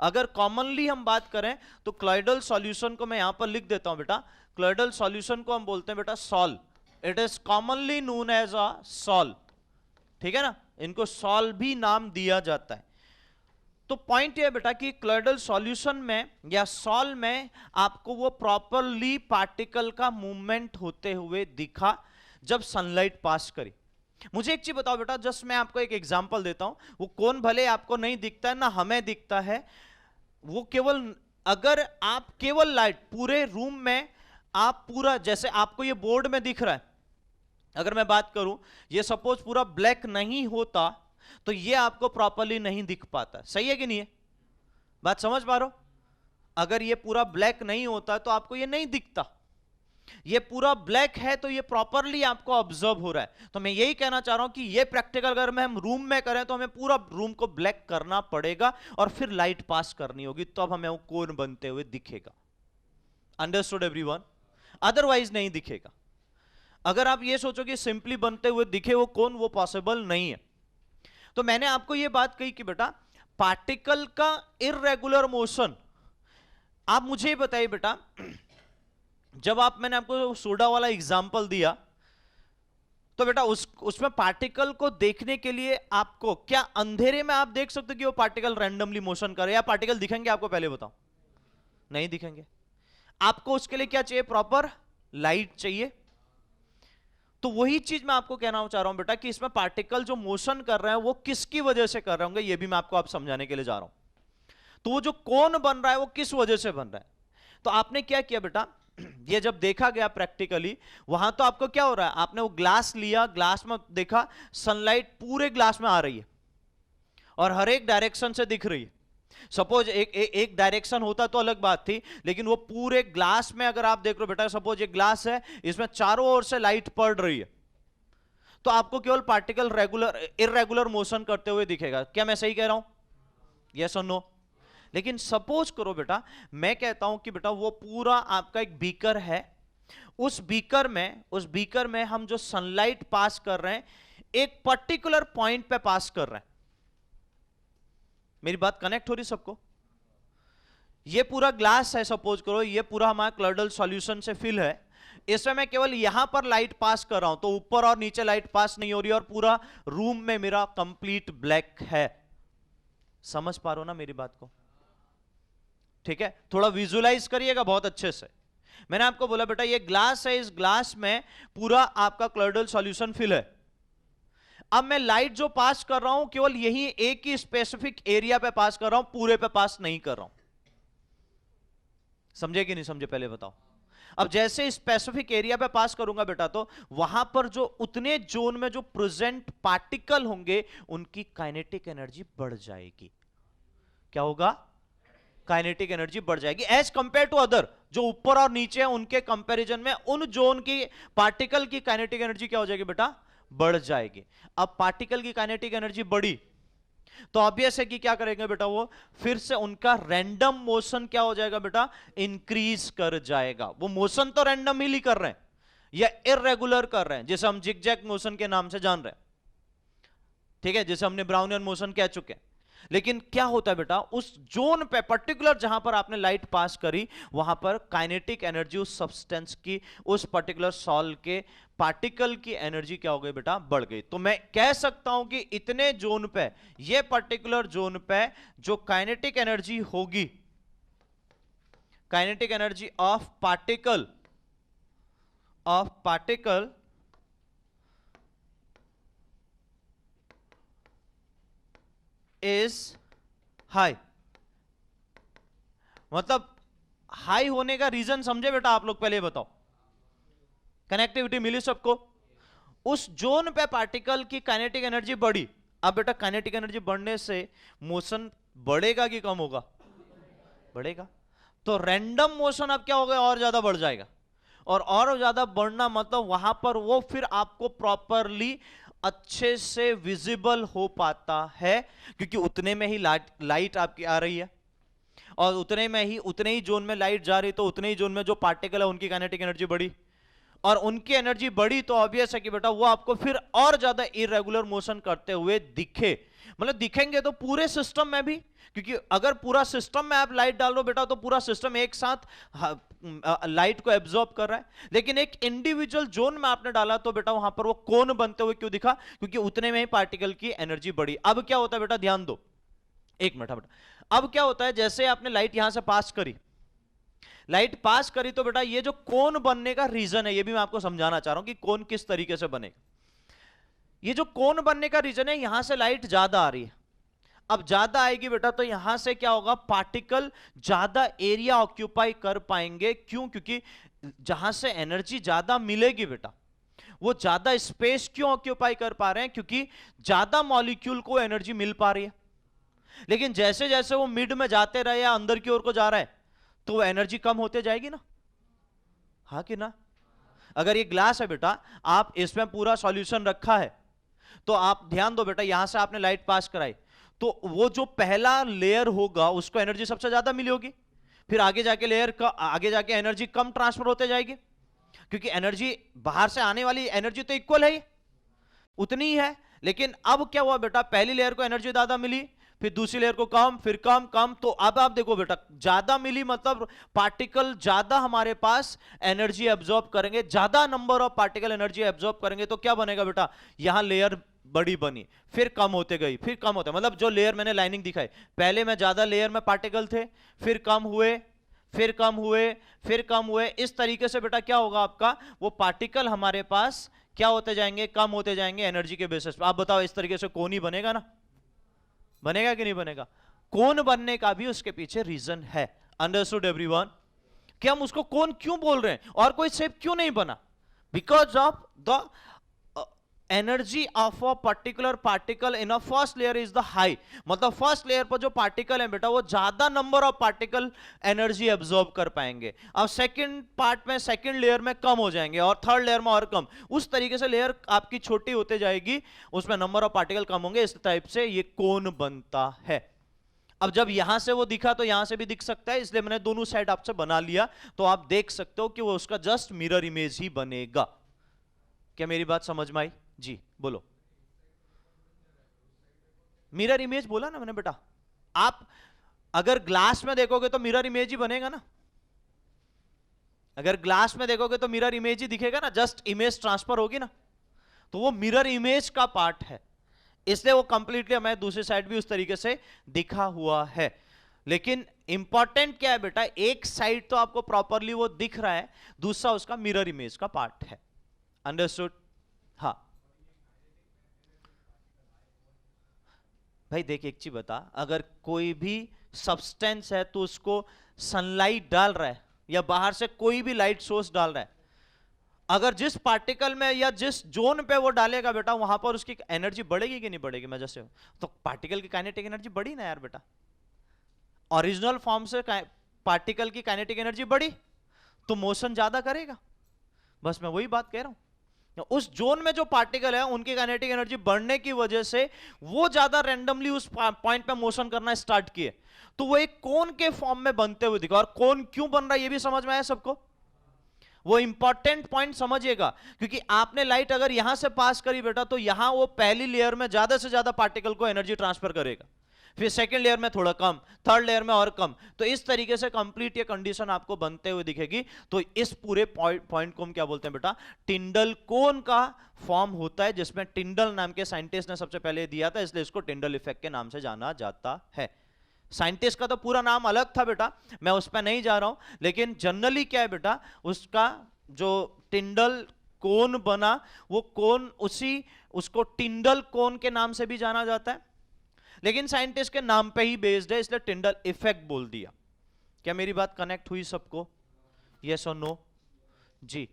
अगर कॉमनली हम बात करें तो क्लॉयडल सॉल्यूशन को मैं यहां पर लिख देता हूं बेटा, क्लॉयडल सॉल्यूशन को हम बोलते हैं बेटा sol, it is commonly known as a sol, ठीक है ना, इनको सॉल भी नाम दिया जाता है। तो पॉइंट ये बेटा कि क्लॉयडल सॉल्यूशन में या सॉल में आपको वो प्रॉपरली पार्टिकल का मूवमेंट होते हुए दिखा जब सनलाइट पास करी। मुझे एक चीज बताओ बेटा, जस्ट मैं आपको एक एग्जांपल देता हूं, वो कौन भले आपको नहीं दिखता है ना हमें दिखता है, वो केवल अगर आप केवल लाइट पूरे रूम में आप पूरा, जैसे आपको ये बोर्ड में दिख रहा है, अगर मैं बात करूं, ये सपोज पूरा ब्लैक नहीं होता तो ये आपको प्रॉपरली नहीं दिख पाता। सही है कि नहीं है? बात समझ पा रहे हो? अगर ये पूरा ब्लैक नहीं होता तो आपको ये नहीं दिखता। ये पूरा ब्लैक है तो ये प्रॉपरली आपको ऑब्जर्व हो रहा है। तो मैं यही कहना चाह रहा हूं कि ये प्रैक्टिकल अगर हम रूम में करें तो हमें पूरा रूम को ब्लैक करना पड़ेगा और फिर लाइट पास करनी होगी, तब तो हमें वो कोन बनते हुए दिखेगा। Understood everyone? अदरवाइज नहीं दिखेगा। अगर आप ये सोचो कि सिंपली बनते हुए दिखे वो कोन, वो पॉसिबल नहीं है। तो मैंने आपको ये बात कही कि बेटा पार्टिकल का इररेगुलर मोशन, आप मुझे बताइए बेटा, जब मैंने आपको सोडा वाला एग्जांपल दिया तो बेटा उसमें पार्टिकल को देखने के लिए आपको क्या अंधेरे में आप देख सकते हो कि वो पार्टिकल रैंडमली मोशन करे, या पार्टिकल दिखेंगे आपको? पहले बताओ, नहीं दिखेंगे। आपको उसके लिए क्या चाहिए? प्रॉपर लाइट चाहिए। तो वही चीज मैं आपको कहना चाह रहा हूं बेटा कि इसमें पार्टिकल जो मोशन कर रहे हैं वो किसकी वजह से कर रहे होंगे, ये भी मैं आपको समझाने के लिए जा रहा हूं। तो वो जो कोन बन रहा है वो किस वजह से बन रहा है? तो आपने क्या किया बेटा, ये जब देखा गया प्रैक्टिकली, वहां तो आपको क्या हो रहा है, आपने वो ग्लास लिया, ग्लास में देखा सनलाइट पूरे ग्लास में आ रही है और हर एक डायरेक्शन से दिख रही है। सपोज एक डायरेक्शन होता तो अलग बात थी, लेकिन वो पूरे ग्लास में अगर आप देख रहे हो बेटा, सपोज एक ग्लास है, इसमें चारों ओर से लाइट पड़ रही है, तो आपको केवल पार्टिकल इररेगुलर मोशन करते हुए दिखेगा। क्या मैं सही कह रहा हूं? यस और नो? लेकिन सपोज करो बेटा, मैं कहता हूं कि बेटा वो पूरा आपका एक बीकर है, उस बीकर में हम जो सनलाइट पास कर रहे हैं एक पर्टिकुलर पॉइंट पे पास कर रहे हैं। मेरी बात कनेक्ट हो रही सबको? ये पूरा ग्लास है, सपोज करो ये पूरा हमारा क्लर्डल सॉल्यूशन से फिल है, इसमें मैं केवल यहां पर लाइट पास कर रहा हूं, तो ऊपर और नीचे लाइट पास नहीं हो रही और पूरा रूम में मेरा कंप्लीट ब्लैक है। समझ पा रहे हो ना मेरी बात को? ठीक है, थोड़ा विजुलाइज करिएगा बहुत अच्छे से। मैंने आपको बोला बेटा ये ग्लास है, इस ग्लास में पूरा आपका क्लर्डल सॉल्यूशन फिल है। अब मैं लाइट जो पास कर रहा हूं केवल यही एक ही स्पेसिफिक एरिया पे पास कर रहा हूं, पूरे पे पास नहीं कर रहा हूं। समझे कि नहीं समझे पहले बताओ? अब जैसे स्पेसिफिक एरिया पे पास करूंगा बेटा, तो वहां पर जो उतने जोन में जो प्रेजेंट पार्टिकल होंगे उनकी काइनेटिक एनर्जी बढ़ जाएगी। क्या होगा? काइनेटिक एनर्जी बढ़ जाएगी एज कंपेयर टू अदर, जो ऊपर और नीचे हैं उनके कंपैरिजन में उन जोन की पार्टिकल की काइनेटिक एनर्जी क्या हो जाएगी बेटा? बढ़ जाएगी। अब पार्टिकल की काइनेटिक एनर्जी बढ़ी तो ऑब्वियस है कि क्या करेंगे बेटा, वो फिर से उनका रैंडम मोशन क्या हो जाएगा बेटा? इंक्रीज कर जाएगा। वो मोशन तो रैंडम ही कर रहे हैं या इररेगुलर कर रहे हैं, जैसे हम जिगजैग मोशन के नाम से जान रहे हैं, ठीक है, जैसे हमने ब्राउनियन मोशन कह चुके हैं। लेकिन क्या होता है बेटा, उस जोन पे पर्टिकुलर जहां पर आपने लाइट पास करी वहां पर काइनेटिक एनर्जी उस सब्सटेंस की, उस पर्टिकुलर सॉल के पार्टिकल की एनर्जी क्या हो गई बेटा? बढ़ गई। तो मैं कह सकता हूं कि इतने जोन पे, ये पर्टिकुलर जोन पे जो काइनेटिक एनर्जी होगी, kinetic energy of particle is high. मतलब हाई होने का रीजन समझे बेटा आप लोग? पहले बताओ, कनेक्टिविटी मिली सबको? उस जोन पे पार्टिकल की काइनेटिक एनर्जी बढ़ी। अब बेटा काइनेटिक एनर्जी बढ़ने से मोशन बढ़ेगा कि कम होगा? बढ़ेगा। तो रैंडम मोशन अब क्या होगा? और ज्यादा बढ़ जाएगा। और ज्यादा बढ़ना मतलब वहां पर वो फिर आपको प्रॉपरली अच्छे से विजिबल हो पाता है, क्योंकि उतने में ही लाइट आपकी आ रही है और उतने ही जोन में लाइट जा रही, तो उतने ही जोन में जो पार्टिकल है उनकी काइनेटिक एनर्जी बढ़ी और उनकी एनर्जी बढ़ी तो ऑब्वियस है कि बेटा वो आपको फिर और ज्यादा इरेगुलर मोशन करते हुए दिखे। मतलब दिखेंगे तो पूरे सिस्टम में भी, क्योंकि अगर पूरा सिस्टम में आप लाइट डाल दो बेटा तो पूरा सिस्टम एक साथ लाइट को एब्जॉर्ब कर रहा है, लेकिन एक इंडिविजुअल जोन में आपने डाला तो बेटा वहां पर वो कोन बनते हुए क्यों दिखा? क्योंकि उतने में ही पार्टिकल की एनर्जी बढ़ी। अब क्या होता है बेटा, ध्यान दो, एक मिनट बेटा। अब क्या होता है, जैसे आपने लाइट यहां से पास करी, तो बेटा ये जो कोन बनने का रीजन है, ये भी मैं आपको समझाना चाह रहा हूं कि कोन किस तरीके से बनेगा। ये जो कोन बनने का रीजन है, यहां से लाइट ज्यादा आ रही है। अब ज्यादा आएगी बेटा तो यहां से क्या होगा, पार्टिकल ज्यादा एरिया ऑक्यूपाई कर पाएंगे। क्यों? क्योंकि जहां से एनर्जी ज्यादा मिलेगी बेटा, वो ज्यादा स्पेस क्यों ऑक्यूपाई कर पा रहे हैं? क्योंकि ज्यादा मॉलिक्यूल को एनर्जी मिल पा रही है। लेकिन जैसे जैसे वो मिड में जाते रहे या अंदर की ओर को जा रहा है तो वो एनर्जी कम होते जाएगी ना, हाँ कि ना? अगर ये ग्लास है बेटा, आप इसमें पूरा सॉल्यूशन रखा है, तो आप ध्यान दो बेटा, यहां से आपने लाइट पास कराई तो वो जो पहला लेयर होगा उसको एनर्जी सबसे ज्यादा मिली होगी, फिर आगे जाके लेयर का आगे जाके एनर्जी कम ट्रांसफर होते जाएगी, क्योंकि एनर्जी बाहर से आने वाली एनर्जी तो इक्वल है, उतनी ही है। लेकिन अब क्या हुआ बेटा, पहली लेयर को एनर्जी ज्यादा मिली, फिर दूसरी लेयर को कम, फिर कम कम, तो अब आप देखो बेटा ज्यादा मिली मतलब पार्टिकल ज्यादा हमारे पास एनर्जी एब्जॉर्ब करेंगे, ज्यादा number of particle energy absorb करेंगे, तो क्या बनेगा बेटा, यहां लेयर बड़ी बनी, फिर कम होते गई, फिर कम होते, मतलब जो लेयर मैंने लाइनिंग दिखाई, पहले में ज्यादा लेयर में पार्टिकल थे, फिर कम हुए, फिर कम हुए, फिर कम हुए, इस तरीके से बेटा क्या होगा आपका, वो पार्टिकल हमारे पास क्या होते जाएंगे, कम होते जाएंगे एनर्जी के बेसिस पे। आप बताओ इस तरीके से कोन ही बनेगा ना, बनेगा कि नहीं बनेगा? कोन बनने का भी उसके पीछे रीजन है। Understood everyone? कि हम उसको कोन क्यों बोल रहे हैं और कोई शेप क्यों नहीं बना? Because of the energy of a particular particle in a first layer is the high, मतलब फर्स्ट लेयर पर जो पार्टिकल है बेटा वो ज्यादा number of particle energy absorb कर पाएंगे, अब सेकंड पार्ट में सेकंड लेयर में कम हो जाएंगे और थर्ड लेयर में और कम, उस तरीके से लेयर आपकी छोटी होते जाएगी, उसमें नंबर ऑफ पार्टिकल कम होंगे, इस टाइप से ये कोन बनता है। अब जब यहां से वो दिखा तो यहां से भी दिख सकता है, इसलिए मैंने दोनों साइड आपसे बना लिया, तो आप देख सकते हो कि वो उसका जस्ट मिरर इमेज ही बनेगा। क्या मेरी बात समझ में आई? जी बोलो। मिरर इमेज बोला ना मैंने बेटा, आप अगर ग्लास में देखोगे तो मिरर इमेज ही बनेगा ना, अगर ग्लास में देखोगे तो मिरर इमेज ही दिखेगा ना, जस्ट इमेज ट्रांसफर होगी ना, तो वो मिरर इमेज का पार्ट है, इसलिए वो कंप्लीटली हमें दूसरी साइड भी उस तरीके से दिखा हुआ है। लेकिन इंपॉर्टेंट क्या है बेटा, एक साइड तो आपको प्रॉपरली वो दिख रहा है, दूसरा उसका मिरर इमेज का पार्ट है। अंडरस्टूड? हाँ भाई देख एक चीज बता, अगर कोई भी सब्सटेंस है तो उसको सनलाइट डाल रहा है या बाहर से कोई भी लाइट सोर्स डाल रहा है, अगर जिस पार्टिकल में या जिस जोन पे वो डालेगा बेटा वहां पर उसकी एनर्जी बढ़ेगी कि नहीं बढ़ेगी? मैं जैसे तो पार्टिकल की काइनेटिक एनर्जी बढ़ी ना यार बेटा, ओरिजिनल फॉर्म से पार्टिकल की काइनेटिक एनर्जी बढ़ी तो मोशन ज्यादा करेगा, बस मैं वही बात कह रहा हूं। उस जोन में जो पार्टिकल है उनकी काइनेटिक एनर्जी बढ़ने की वजह से वो ज्यादा रैंडमली उस पॉइंट पे मोशन करना स्टार्ट किए, तो वो एक कोन के फॉर्म में बनते हुए दिखा। और कोन क्यों बन रहा है ये भी समझ में आया सबको? वो इंपॉर्टेंट पॉइंट समझिएगा, क्योंकि आपने लाइट अगर यहां से पास करी बेटा तो यहां वो पहली लेयर में ज्यादा से ज्यादा पार्टिकल को एनर्जी ट्रांसफर करेगा, फिर सेकंड लेयर में थोड़ा कम, थर्ड लेयर में और कम, तो इस तरीके से कंप्लीट ये कंडीशन आपको बनते हुए दिखेगी। तो इस पूरे पॉइंट को हम क्या बोलते हैं बेटा? टिंडल कोन का फॉर्म होता है, जिसमें टिंडल नाम के साइंटिस्ट ने सबसे पहले दिया था, इसलिए इसको टिंडल इफेक्ट के नाम से जाना जाता है। साइंटिस्ट का तो पूरा नाम अलग था बेटा, मैं उस पर नहीं जा रहा हूं, लेकिन जनरली क्या है बेटा, उसका जो टिंडल कोन बना वो कोन उसको टिंडल कोन के नाम से भी जाना जाता है, लेकिन साइंटिस्ट के नाम पे ही बेस्ड है, इसलिए टिंडल इफेक्ट बोल दिया। क्या मेरी बात कनेक्ट हुई सबको? यस और नो? जी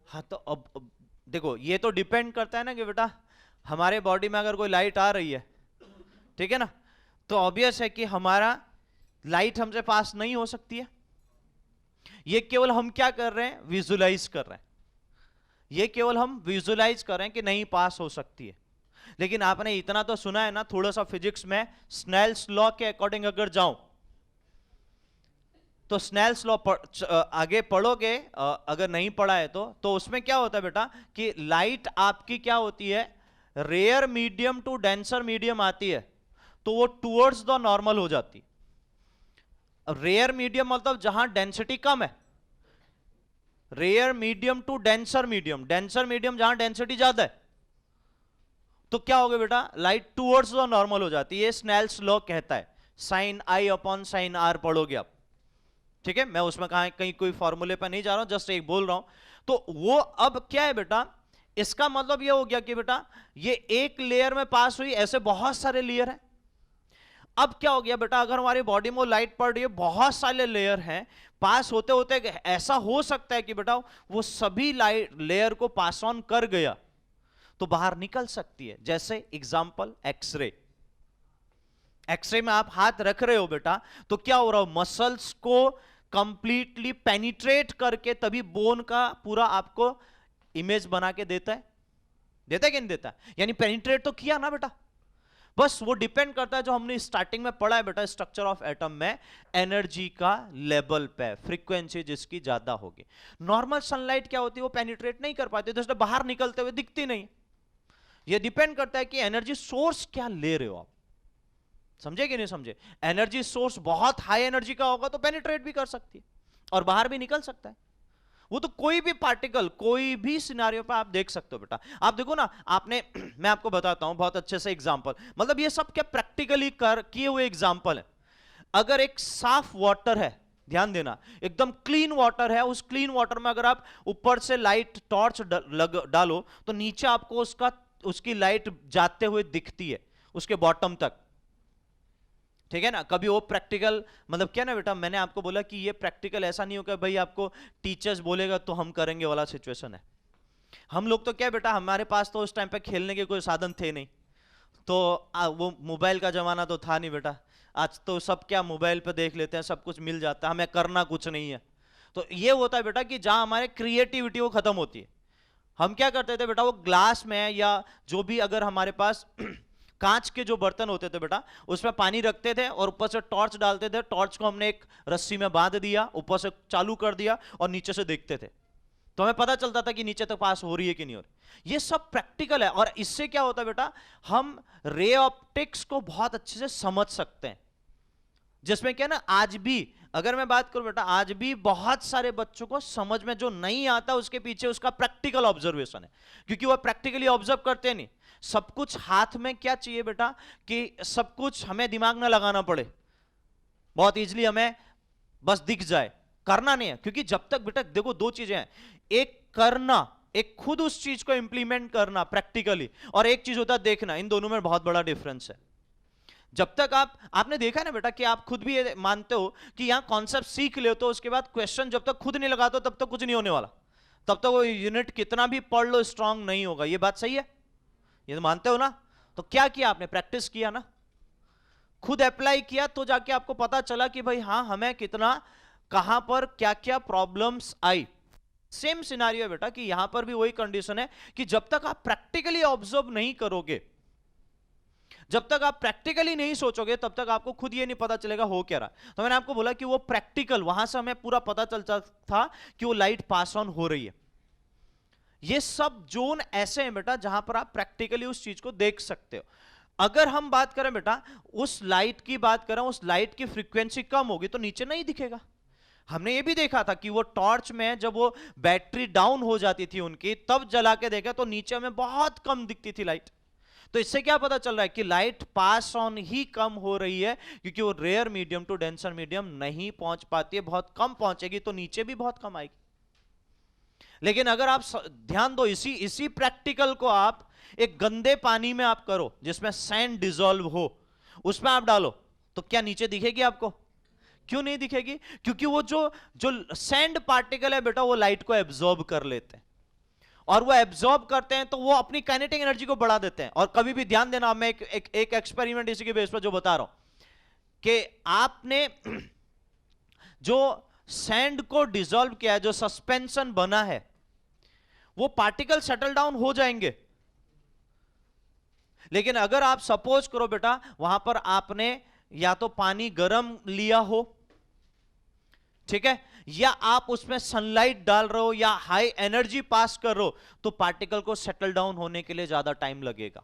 हाँ, तो अब देखो ये तो डिपेंड करता है ना कि बेटा हमारे बॉडी में अगर कोई लाइट आ रही है, ठीक है ना, तो ऑब्वियस है कि हमारा लाइट हमसे पास नहीं हो सकती है, ये केवल हम क्या कर रहे हैं? विजुलाइज कर रहे हैं, ये केवल हम विजुलाइज कर रहे हैं कि नहीं पास हो सकती है। लेकिन आपने इतना तो सुना है ना थोड़ा सा फिजिक्स में, स्नेल्स लॉ के अकॉर्डिंग अगर जाऊं तो स्नेल्स लॉ आगे पढ़ोगे, अगर नहीं पढ़ा है तो उसमें क्या होता है बेटा कि लाइट आपकी क्या होती है, rare medium to denser medium आती है तो वो टुवर्ड्स द नॉर्मल हो जाती है। रेयर मीडियम मतलब जहां डेंसिटी कम है, rare medium to denser medium, denser medium जहां डेंसिटी ज्यादा है, तो क्या होगा बेटा? लाइट टुवर्ड्स द नॉर्मल हो जाती है। ये स्नेल्स लॉ कहता है, sine i upon sine r पढ़ोगे आप, ठीक है, मैं उसमें कहीं कोई फॉर्मूले पर नहीं जा रहा हूं, जस्ट एक बोल रहा हूं। तो वो अब क्या है बेटा, इसका मतलब ये हो गया कि बेटा ये एक लेयर में पास हुई, ऐसे बहुत सारे लेयर हैं। अब क्या हो गया बेटा, अगर हमारी बॉडी में लाइट पड़ रही है, बहुत सारे लेयर हैं, पास होते होते ऐसा हो सकता है कि बेटा वो सभी लाइट लेयर को पास ऑन कर गया तो बाहर निकल सकती है। जैसे एग्जांपल एक्सरे, एक्सरे में आप हाथ रख रहे हो बेटा, तो क्या हो रहा हो, मसल्स को कंप्लीटली पेनिट्रेट करके तभी बोन का पूरा आपको इमेज बना के देता है, देता है कि नहीं देता? यानी पेनिट्रेट तो किया ना बेटा। बस वो डिपेंड करता है जो हमने स्टार्टिंग में पढ़ा है बेटा, स्ट्रक्चर ऑफ एटम में, एनर्जी का लेवल पे, फ्रीक्वेंसी जिसकी ज्यादा होगी। नॉर्मल सनलाइट क्या होती है, वो पेनिट्रेट नहीं कर पाती, तो इसलिए बाहर निकलते हुए दिखती नहीं। ये डिपेंड करता है कि एनर्जी सोर्स क्या ले रहे हो आप, समझे कि नहीं समझे? एनर्जी सोर्स बहुत हाई एनर्जी का होगा तो पेनिट्रेट भी कर सकती है और बाहर भी निकल सकता है। वो तो कोई भी पार्टिकल, कोई भी सिनारियो पे आप देख सकते हो बेटा। आप देखो ना, आपने मैं आपको बताता हूं बहुत अच्छे से एग्जांपल, मतलब ये सब क्या प्रैक्टिकली कर किए हुए एग्जांपल है। अगर एक साफ वाटर है, ध्यान देना, एकदम क्लीन वाटर है, उस क्लीन वाटर में अगर आप ऊपर से लाइट टॉर्च डालो तो नीचे आपको उसकी लाइट जाते हुए दिखती है उसके बॉटम तक, ठीक है ना? कभी वो प्रैक्टिकल, मतलब क्या ना बेटा, मैंने आपको बोला कि ये प्रैक्टिकल ऐसा नहीं होगा भाई आपको टीचर्स बोलेगा तो हम करेंगे वाला सिचुएशन है। हम लोग तो क्या बेटा, हमारे पास तो उस टाइम पे खेलने के कोई साधन थे नहीं, तो वो मोबाइल का जमाना तो था नहीं बेटा। आज तो सब क्या मोबाइल पे देख लेते हैं, सब कुछ मिल जाता है, हमें करना कुछ नहीं है। तो ये होता है बेटा कि जहां हमारे क्रिएटिविटी वो खत्म होती है। हम क्या करते थे बेटा, वो ग्लास में या जो भी, अगर हमारे पास कांच के जो बर्तन होते थे बेटा, उसमें पानी रखते थे और ऊपर से टॉर्च डालते थे, टॉर्च को हमने एक रस्सी में बांध दिया, ऊपर से चालू कर दिया और नीचे से देखते थे, तो हमें पता चलता था कि नीचे तक पास हो रही है कि नहीं हो रही। ये सब प्रैक्टिकल है और इससे क्या होता है बेटा, हम रे ऑप्टिक्स को बहुत अच्छे से समझ सकते हैं। जिसमें क्या ना, आज भी अगर मैं बात करूं बेटा, आज भी बहुत सारे बच्चों को समझ में जो नहीं आता उसके पीछे उसका प्रैक्टिकल ऑब्जर्वेशन है, क्योंकि वो प्रैक्टिकली ऑब्जर्व करते नहीं। सब कुछ हाथ में क्या चाहिए बेटा, कि सब कुछ हमें दिमाग ना लगाना पड़े, बहुत इजीली हमें बस दिख जाए, करना नहीं है। क्योंकि जब तक बेटा देखो, दो चीजें हैं, एक करना, एक खुद उस चीज को इंप्लीमेंट करना प्रैक्टिकली, और एक चीज होता है देखना, इन दोनों में बहुत बड़ा डिफरेंस है। जब तक आपने देखा ना बेटा कि आप खुद भी ये मानते हो कि यहां कॉन्सेप्ट सीख ले तो उसके बाद क्वेश्चन जब तक खुद नहीं लगाते तब तक कुछ नहीं होने वाला, तब तक वो यूनिट कितना भी पढ़ लो स्ट्रांग नहीं होगा। ये बात सही है, ये तो मानते हो ना? तो क्या किया आपने, प्रैक्टिस किया ना, खुद अप्लाई किया, तो जाके आपको पता चला कि भाई हाँ, हमें कितना, कहां पर क्या क्या प्रॉब्लम्स आई। सेम सिनारियो है बेटा कि यहां पर भी वही कंडीशन है कि जब तक आप प्रैक्टिकली ऑब्जर्व नहीं करोगे, जब तक आप प्रैक्टिकली नहीं सोचोगे, तब तक आपको खुद ये नहीं पता चलेगा हो क्या रहा। तो मैंने आपको बोला कि वो प्रैक्टिकल, वहां से हमें पूरा पता चलता था कि वो लाइट पास ऑन हो रही है। ये सब जोन ऐसे हैं बेटा जहां पर आप प्रैक्टिकली उस चीज को देख सकते हो। अगर हम बात करें बेटा, उस लाइट की बात करें, उस लाइट की फ्रीक्वेंसी कम होगी तो नीचे नहीं दिखेगा। हमने ये भी देखा था कि वो टॉर्च में जब वो बैटरी डाउन हो जाती थी उनकी, तब जला के देखा तो नीचे में बहुत कम दिखती थी लाइट। तो इससे क्या पता चल रहा है कि लाइट पास ऑन ही कम हो रही है, क्योंकि वो rare medium to denser medium नहीं पहुंच पाती है, बहुत कम पहुंचेगी तो नीचे भी बहुत कम आएगी। लेकिन अगर आप ध्यान दो, इसी प्रैक्टिकल को आप एक गंदे पानी में आप करो जिसमें सैंड डिसॉल्व हो, उसमें आप डालो तो क्या नीचे दिखेगी आपको? क्यों नहीं दिखेगी? क्योंकि वो जो सैंड पार्टिकल है बेटा, वो लाइट को एब्जॉर्ब कर लेते हैं, और वो एब्जॉर्ब करते हैं तो वो अपनी काइनेटिक एनर्जी को बढ़ा देते हैं। और कभी भी ध्यान देना, मैं एक एक्सपेरिमेंट इसी के बेस पर जो बता रहा हूं कि आपने जो सैंड को डिसॉल्व किया है, जो सस्पेंशन बना है, वो पार्टिकल सेटल डाउन हो जाएंगे। लेकिन अगर आप सपोज करो बेटा, वहां पर आपने या तो पानी गर्म लिया हो, ठीक है, या आप उसमें सनलाइट डाल रहे हो या हाई एनर्जी पास कर रहे हो, तो पार्टिकल को सेटल डाउन होने के लिए ज्यादा टाइम लगेगा,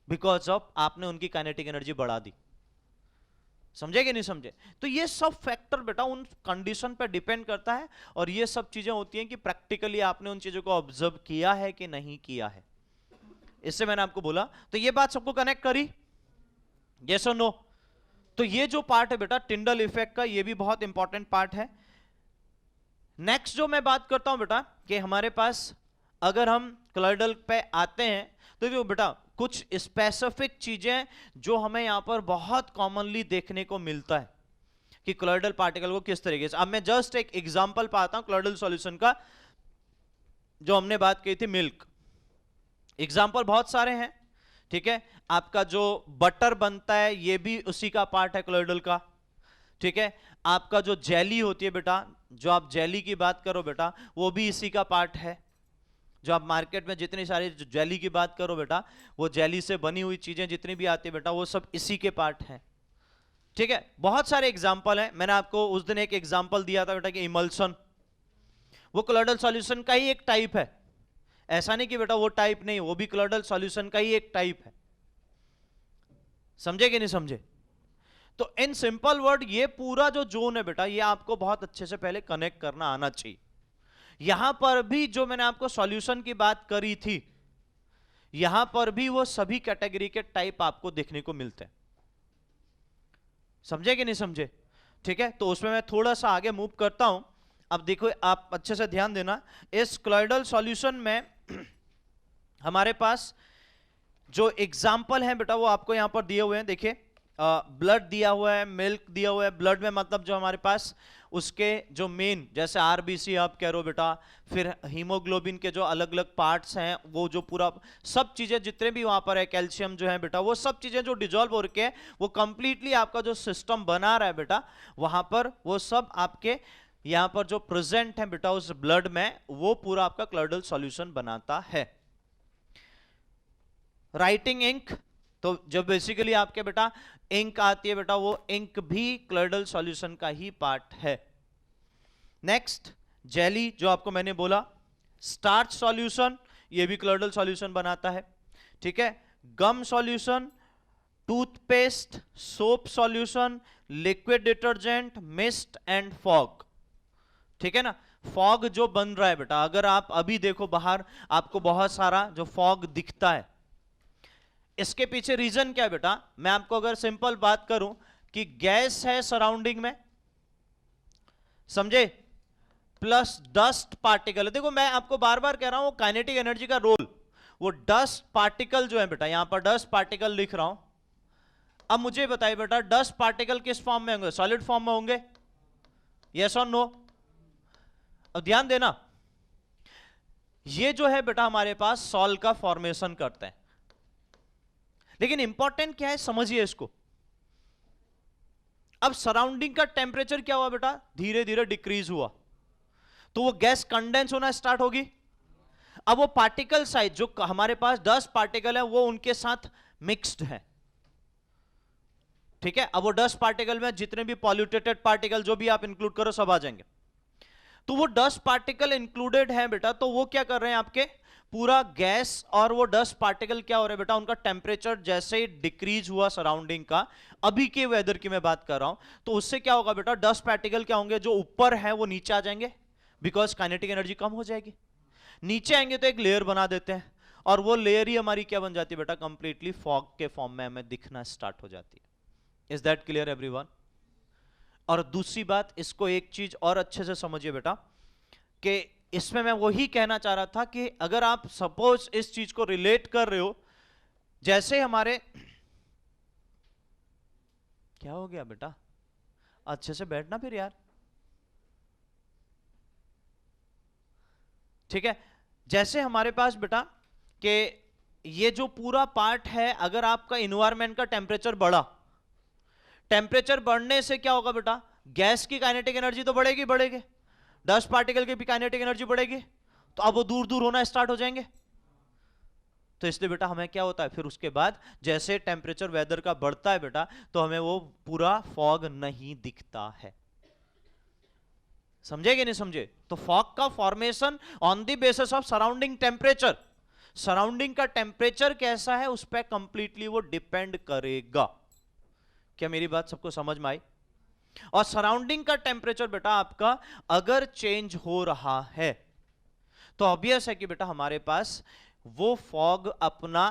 बिकॉज ऑफ आपने उनकी काइनेटिक एनर्जी बढ़ा दी। समझे कि नहीं समझे? तो ये सब फैक्टर बेटा उन कंडीशन पर डिपेंड करता है, और ये सब चीजें होती हैं कि प्रैक्टिकली आपने उन चीजों को ऑब्जर्व किया है कि नहीं किया है। इससे मैंने आपको बोला, तो ये बात सबको कनेक्ट करी, यस और नो? तो ये जो पार्ट है बेटा टिंडल इफेक्ट का, ये भी बहुत इंपॉर्टेंट पार्ट है। नेक्स्ट जो मैं बात करता हूं बेटा कि हमारे पास अगर हम कोलॉइडल पे आते हैं तो देखो बेटा कुछ स्पेसिफिक चीजें जो हमें यहां पर बहुत कॉमनली देखने को मिलता है कि कोलॉइडल पार्टिकल को किस तरीके से, अब मैं जस्ट एक एग्जांपल पाता हूं कोलॉइडल सॉल्यूशन का, जो हमने बात की थी मिल्क, एग्जांपल बहुत सारे हैं, ठीक है। आपका जो बटर बनता है ये भी उसी का पार्ट है कोलॉइडल का, ठीक है। आपका जो जेली होती है बेटा, जो आप जेली की बात करो बेटा, वो भी इसी का पार्ट है। जो आप मार्केट में जितनी सारी जेली की बात करो बेटा, वो जेली से बनी हुई चीजें जितनी भी आती है बेटा, वो सब इसी के पार्ट है, ठीक है। बहुत सारे एग्जाम्पल हैं, मैंने आपको उस दिन एक एग्जाम्पल दिया था बेटा कि इमल्सन, वो कोलॉइडल सॉल्यूशन का ही एक टाइप है, ऐसा नहीं कि बेटा वो टाइप नहीं, वो भी कोलॉइडल सॉल्यूशन का ही एक टाइप है, समझे कि नहीं समझे। तो इन सिंपल वर्ड ये पूरा जो जोन है बेटा, ये आपको बहुत अच्छे से पहले कनेक्ट करना आना चाहिए। यहां पर भी जो मैंने आपको सॉल्यूशन की बात करी थी, यहां पर भी वो सभी कैटेगरी के टाइप आपको देखने को मिलते हैं, समझे कि नहीं समझे, ठीक है। तो उसमें मैं थोड़ा सा आगे मूव करता हूं। अब देखो आप अच्छे से ध्यान देना, इस कोलॉइडल सॉल्यूशन में हमारे पास जो एग्जाम्पल है बेटा वो आपको यहां पर दिए हुए हैं, देखिए ब्लड दिया हुआ है, मिल्क दिया हुआ है। ब्लड में मतलब जो हमारे पास उसके जो मेन, जैसे आरबीसी आप कह रहे हो बेटा, फिर हीमोग्लोबिन के जो अलग अलग पार्ट्स हैं, वो जो पूरा सब चीजें जितने भी वहां पर है, कैल्शियम जो है बेटा, वो सब चीजें जो डिजोल्व हो रखे हैं, वो कंप्लीटली आपका जो सिस्टम बना रहा है बेटा, वहां पर वो सब आपके यहां पर जो प्रेजेंट है बेटा उस ब्लड में, वो पूरा आपका कोलॉइडल सॉल्यूशन बनाता है। राइटिंग इंक, तो जब बेसिकली आपके बेटा इंक आती है बेटा, वो इंक भी कोलॉइडल सॉल्यूशन का ही पार्ट है। नेक्स्ट जेली, जो आपको मैंने बोला, स्टार्च सॉल्यूशन, ये भी कोलॉइडल सॉल्यूशन बनाता है, ठीक है। Gum solution, toothpaste, soap solution, liquid detergent, mist and fog, ठीक है ना। फॉग जो बन रहा है बेटा, अगर आप अभी देखो बाहर, आपको बहुत सारा जो फॉग दिखता है, इसके पीछे रीजन क्या है बेटा, मैं आपको अगर सिंपल बात करूं कि गैस है सराउंडिंग में, समझे, प्लस डस्ट पार्टिकल है। देखो मैं आपको बार बार कह रहा हूं काइनेटिक एनर्जी का रोल, वो डस्ट पार्टिकल जो है बेटा, यहां पर डस्ट पार्टिकल लिख रहा हूं। अब मुझे बताइए बेटा, डस्ट पार्टिकल किस फॉर्म में होंगे, सॉलिड फॉर्म में होंगे, यस और नो। अब ध्यान देना, ये जो है बेटा हमारे पास सॉल्ट का फॉर्मेशन करते हैं, लेकिन इंपॉर्टेंट क्या है समझिए इसको। अब सराउंडिंग का टेम्परेचर क्या हुआ बेटा, धीरे धीरे डिक्रीज हुआ, तो वो गैस कंडेंस होना स्टार्ट होगी। अब वो पार्टिकल साइज जो हमारे पास 10 पार्टिकल है, वो उनके साथ मिक्स्ड है, ठीक है। अब वो 10 पार्टिकल में जितने भी पॉल्यूटेटेड पार्टिकल जो भी आप इंक्लूड करो सब आ जाएंगे। तो वो 10 पार्टिकल इंक्लूडेड है बेटा, तो वो क्या कर रहे हैं आपके पूरा गैस, और वो 10 पार्टिकल क्या हो रहे हैं बेटा, उनका टेम्परेचर जैसे ही डिक्रीज हुआ सराउंडिंग का, अभी के वेदर की मैं बात कर रहा हूं, तो उससे क्या होगा बेटा, 10 पार्टिकल क्या होंगे, जो ऊपर है वो नीचे आ जाएंगे, बिकॉज काइनेटिक एनर्जी कम हो जाएगी। नीचे आएंगे तो एक लेयर बना देते हैं, और वो लेयर ही हमारी क्या बन जाती है बेटा, कंप्लीटली फॉग के फॉर्म में हमें दिखना स्टार्ट हो जाती है। Is that clear everyone. और दूसरी बात, इसको एक चीज और अच्छे से समझिए बेटा, कि इसमें मैं वही कहना चाह रहा था कि अगर आप सपोज इस चीज को रिलेट कर रहे हो, जैसे हमारे, क्या हो गया बेटा, अच्छे से बैठना फिर यार, ठीक है। जैसे हमारे पास बेटा कि ये जो पूरा पार्ट है, अगर आपका इन्वायरमेंट का टेम्परेचर बढ़ा, टेम्परेचर बढ़ने से क्या होगा बेटा, गैस की काइनेटिक एनर्जी तो बढ़ेगी, बढ़ेगी, 10 पार्टिकल की भी काइनेटिक एनर्जी बढ़ेगी, तो अब वो दूर दूर होना स्टार्ट हो जाएंगे। तो इसलिए बेटा हमें क्या होता है, फिर उसके बाद जैसे टेम्परेचर वेदर का बढ़ता है बेटा, तो हमें वो पूरा फॉग नहीं दिखता है, समझे कि नहीं समझे। तो फॉग का formation on the basis of surrounding temperature, surrounding का टेम्परेचर कैसा है उस पर कंप्लीटली वो डिपेंड करेगा। क्या मेरी बात सबको समझ में आई। और सराउंडिंग का टेम्परेचर बेटा आपका अगर चेंज हो रहा है, तो ऑब्वियस है कि बेटा हमारे पास वो फॉग अपना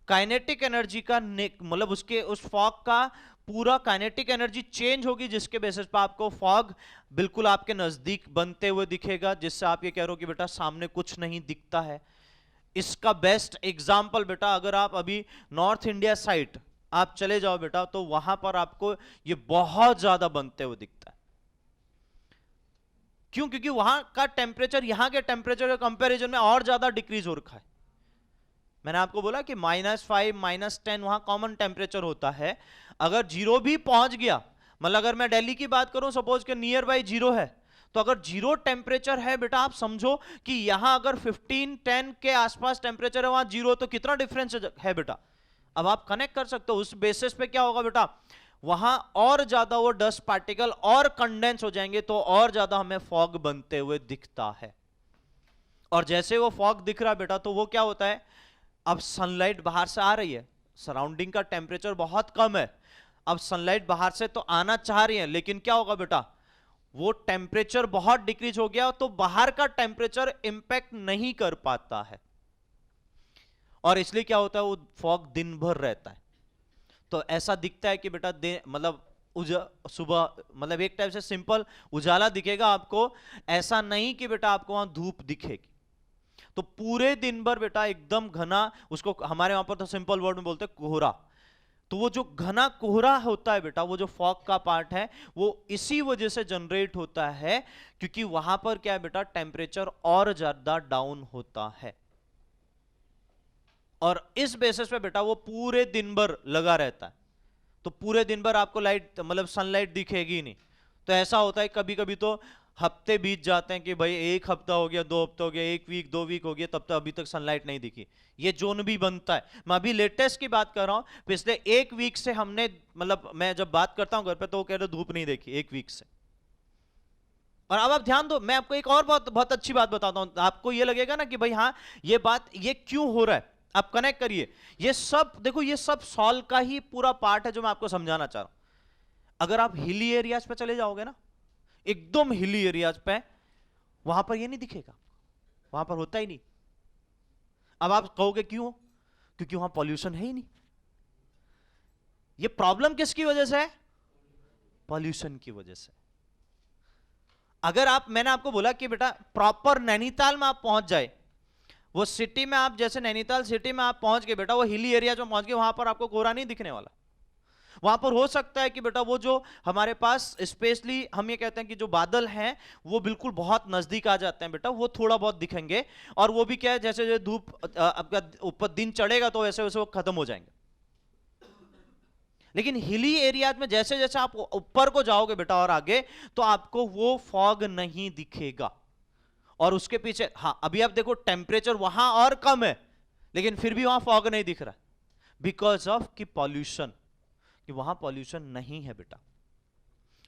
काइनेटिक एनर्जी का मतलब उसके उस फॉग का पूरा काइनेटिक एनर्जी चेंज होगी, जिसके बेसिस पर आपको फॉग बिल्कुल आपके नजदीक बनते हुए दिखेगा, जिससे आप ये कह रहे हो कि बेटा सामने कुछ नहीं दिखता है, इसका बेस्ट एग्जाम्पल बेटा, अगर आप अभी नॉर्थ इंडिया साइड आप चले जाओ बेटा, तो वहां पर आपको ये बहुत ज्यादा बनते हुए दिखता है। क्यों? क्योंकि वहां का टेम्परेचर यहां के टेम्परेचर के कंपैरिजन में और ज्यादा डिक्रीज हो रखा है। मैंने आपको बोला कि -5 -10 वहां कॉमन टेम्परेचर होता है। अगर जीरो भी पहुंच गया, मतलब अगर मैं दिल्ली की बात करूं, सपोज के नियर बाई जीरो है, तो अगर जीरो टेम्परेचर है बेटा, आप समझो कि यहां अगर 15-10 के आसपास टेम्परेचर है, वहां जीरो, तो कितना डिफरेंस है बेटा। अब आप कनेक्ट कर सकते हो, उस बेसिस पे क्या होगा बेटा, वहां और ज्यादा वो डस्ट पार्टिकल और कंडेंस हो जाएंगे, तो और ज्यादा हमें फॉग बनते हुए दिखता है। और जैसे वो फॉग दिख रहा है बेटा, तो वो क्या होता है, अब सनलाइट बाहर से आ रही है, सराउंडिंग का टेम्परेचर बहुत कम है, अब सनलाइट बाहर से तो आना चाह रही है, लेकिन क्या होगा बेटा, वो टेम्परेचर बहुत डिक्रीज हो गया, तो बाहर का टेम्परेचर इंपैक्ट नहीं कर पाता है, और इसलिए क्या होता है, वो फॉग दिन भर रहता है। तो ऐसा दिखता है कि बेटा मतलब सुबह, मतलब एक टाइप से सिंपल उजाला दिखेगा आपको, ऐसा नहीं कि बेटा आपको वहां धूप दिखेगी। तो पूरे दिन भर बेटा एकदम घना, उसको हमारे वहां पर तो सिंपल वर्ड में बोलते हैं कोहरा। तो वो जो घना कोहरा होता है बेटा, वो जो फॉग का पार्ट है, वो इसी वजह से जनरेट होता है, क्योंकि वहां पर क्या है बेटा, टेम्परेचर और ज्यादा डाउन होता है, और इस बेसिस पे बेटा वो पूरे दिन भर लगा रहता है। तो पूरे दिन भर आपको लाइट, मतलब सनलाइट दिखेगी नहीं। तो ऐसा होता है कभी कभी तो हफ्ते बीत जाते हैं कि भाई एक हफ्ता हो गया, 2 हफ्ते हो गया, 1 वीक 2 वीक हो गया, तब तक अभी तक सनलाइट नहीं दिखी। ये जोन भी बनता है। मैं अभी लेटेस्ट की बात कर रहा हूं, पिछले 1 वीक से हमने, मतलब मैं जब बात करता हूं घर पे, तो वो कह रहे धूप नहीं देखी 1 वीक से। और अब आप ध्यान दो, मैं आपको एक और बहुत बहुत अच्छी बात बताता हूं, आपको ये लगेगा ना कि भाई हाँ, ये बात ये क्यों हो रहा है, आप कनेक्ट करिए। ये सब देखो, ये सब सॉल्व का ही पूरा पार्ट है जो मैं आपको समझाना चाह रहा हूं। अगर आप हिली एरियाज पे चले जाओगे ना, एकदम हिली एरियाज पे, वहां पर ये नहीं दिखेगा, वहां पर होता ही नहीं। अब आप कहोगे क्यों? क्योंकि वहां पॉल्यूशन है ही नहीं। ये प्रॉब्लम किसकी वजह से है? पॉल्यूशन की वजह से। अगर आप, मैंने आपको बोला कि बेटा प्रॉपर नैनीताल में आप पहुंच जाए, वो सिटी में आप, जैसे नैनीताल सिटी में आप पहुंच गए बेटा, वो हिली एरिया में पहुंच गए, वहां पर आपको कोहरा नहीं दिखने वाला। वहां पर हो सकता है कि बेटा वो जो हमारे पास स्पेशली हम ये कहते हैं कि जो बादल हैं वो बिल्कुल बहुत नजदीक आ जाते हैं बेटा, वो थोड़ा बहुत दिखेंगे, और वो भी क्या है, जैसे जैसे धूप आपका ऊपर दिन चढ़ेगा तो वैसे वैसे वो खत्म हो जाएंगे। लेकिन हिली एरियाज में जैसे जैसे आप ऊपर को जाओगे बेटा और आगे, तो आपको वो फॉग नहीं दिखेगा। और उसके पीछे, हाँ अभी आप देखो टेम्परेचर वहां और कम है, लेकिन फिर भी वहां फॉग नहीं दिख रहा, बिकॉज ऑफ कि पॉल्यूशन, कि वहां पॉल्यूशन नहीं है बेटा।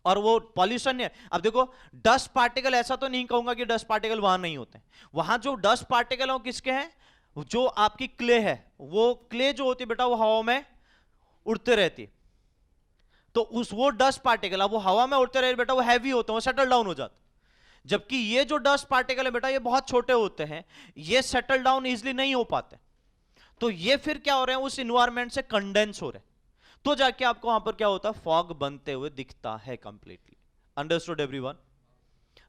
और वो पॉल्यूशन है, अब देखो डस्ट पार्टिकल, ऐसा तो नहीं कहूंगा कि डस्ट पार्टिकल वहां नहीं होते, वहां जो डस्ट पार्टिकल है किसके हैं, जो आपकी क्ले है, वो क्ले जो होती है बेटा, वो हवा में उड़ते रहती है। तो उस वो डस्ट पार्टिकल, अब वो हवा में उड़ते रहे बेटा, वो हैवी होते हैं, वो सेटल डाउन हो जाते। जबकि ये जो डस्ट पार्टिकल है बेटा, ये बहुत छोटे होते हैं, ये सेटल डाउन इजीली नहीं हो पाते। तो ये फिर क्या हो रहे हैं, उस इन्वायरमेंट से कंडेंस हो रहे हैं, तो जाके आपको वहां पर क्या होता है, फॉग बनते हुए दिखता है कंप्लीटली। Understood everyone?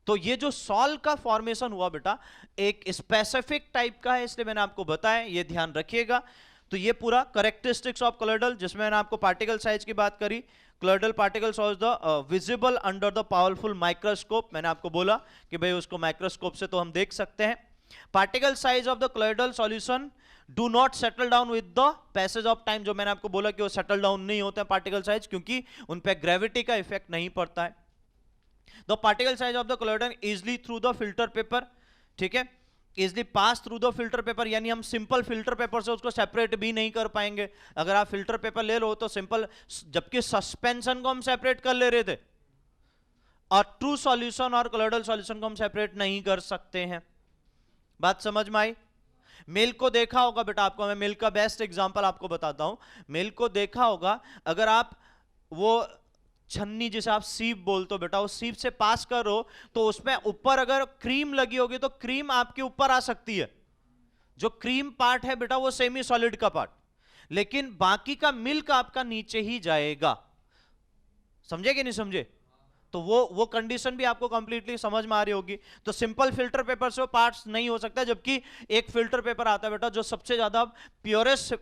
तो ये जो सॉल का फॉर्मेशन हुआ बेटा, एक स्पेसिफिक टाइप का है, इसलिए मैंने आपको बताया, ये ध्यान रखिएगा। तो ये पूरा करेक्टरिस्टिक्स ऑफ क्लोइडल, जिसमें मैंने आपको पार्टिकल साइज की बात करी, क्लोइडल particles of the visible under the powerful microscope, मैंने आपको बोला कि भाई उसको माइक्रोस्कोप से तो हम देख सकते हैं। Particle size of the colloidal solution do not settle down with the passage of time, जो मैंने आपको बोला कि वो सेटल डाउन नहीं होते हैं पार्टिकल साइज, क्योंकि उन पे ग्रेविटी का इफेक्ट नहीं पड़ता है। The particle size of the क्लोइडल easily through the filter paper, ठीक है, easily pass through the filter paper, यानी हम सिंपल फिल्टर पेपर से उसको सेपरेट भी नहीं कर पाएंगे। अगर आप फिल्टर पेपर ले लो तो सिंपल, जबकि सस्पेंशन को हम सेपरेट कर ले रहे थे, और ट्रू सॉल्यूशन और क्लोइडल सॉल्यूशन को हम सेपरेट नहीं कर सकते हैं। बात समझ में आई? मिल्क को देखा होगा बेटा, आपको मैं मिल्क का बेस्ट एग्जांपल आपको बताता हूं। मिल्क को देखा होगा, अगर आप वो छन्नी जिसे आप सीप बोलते हो बेटा, उस सीप से पास करो तो उसमें ऊपर अगर क्रीम लगी होगी तो क्रीम आपके ऊपर आ सकती है। जो क्रीम पार्ट है बेटा वो सेमी सॉलिड का पार्ट, लेकिन बाकी का मिल्क आपका नीचे ही जाएगा। समझे कि नहीं समझे? तो वो कंडीशन भी आपको कंप्लीटली समझ में आ रही होगी। तो सिंपल फिल्टर पेपर से वो पार्ट्स नहीं हो सकता, जबकि एक फिल्टर पेपर आता है बेटा जो सबसे ज्यादा प्योरेस्ट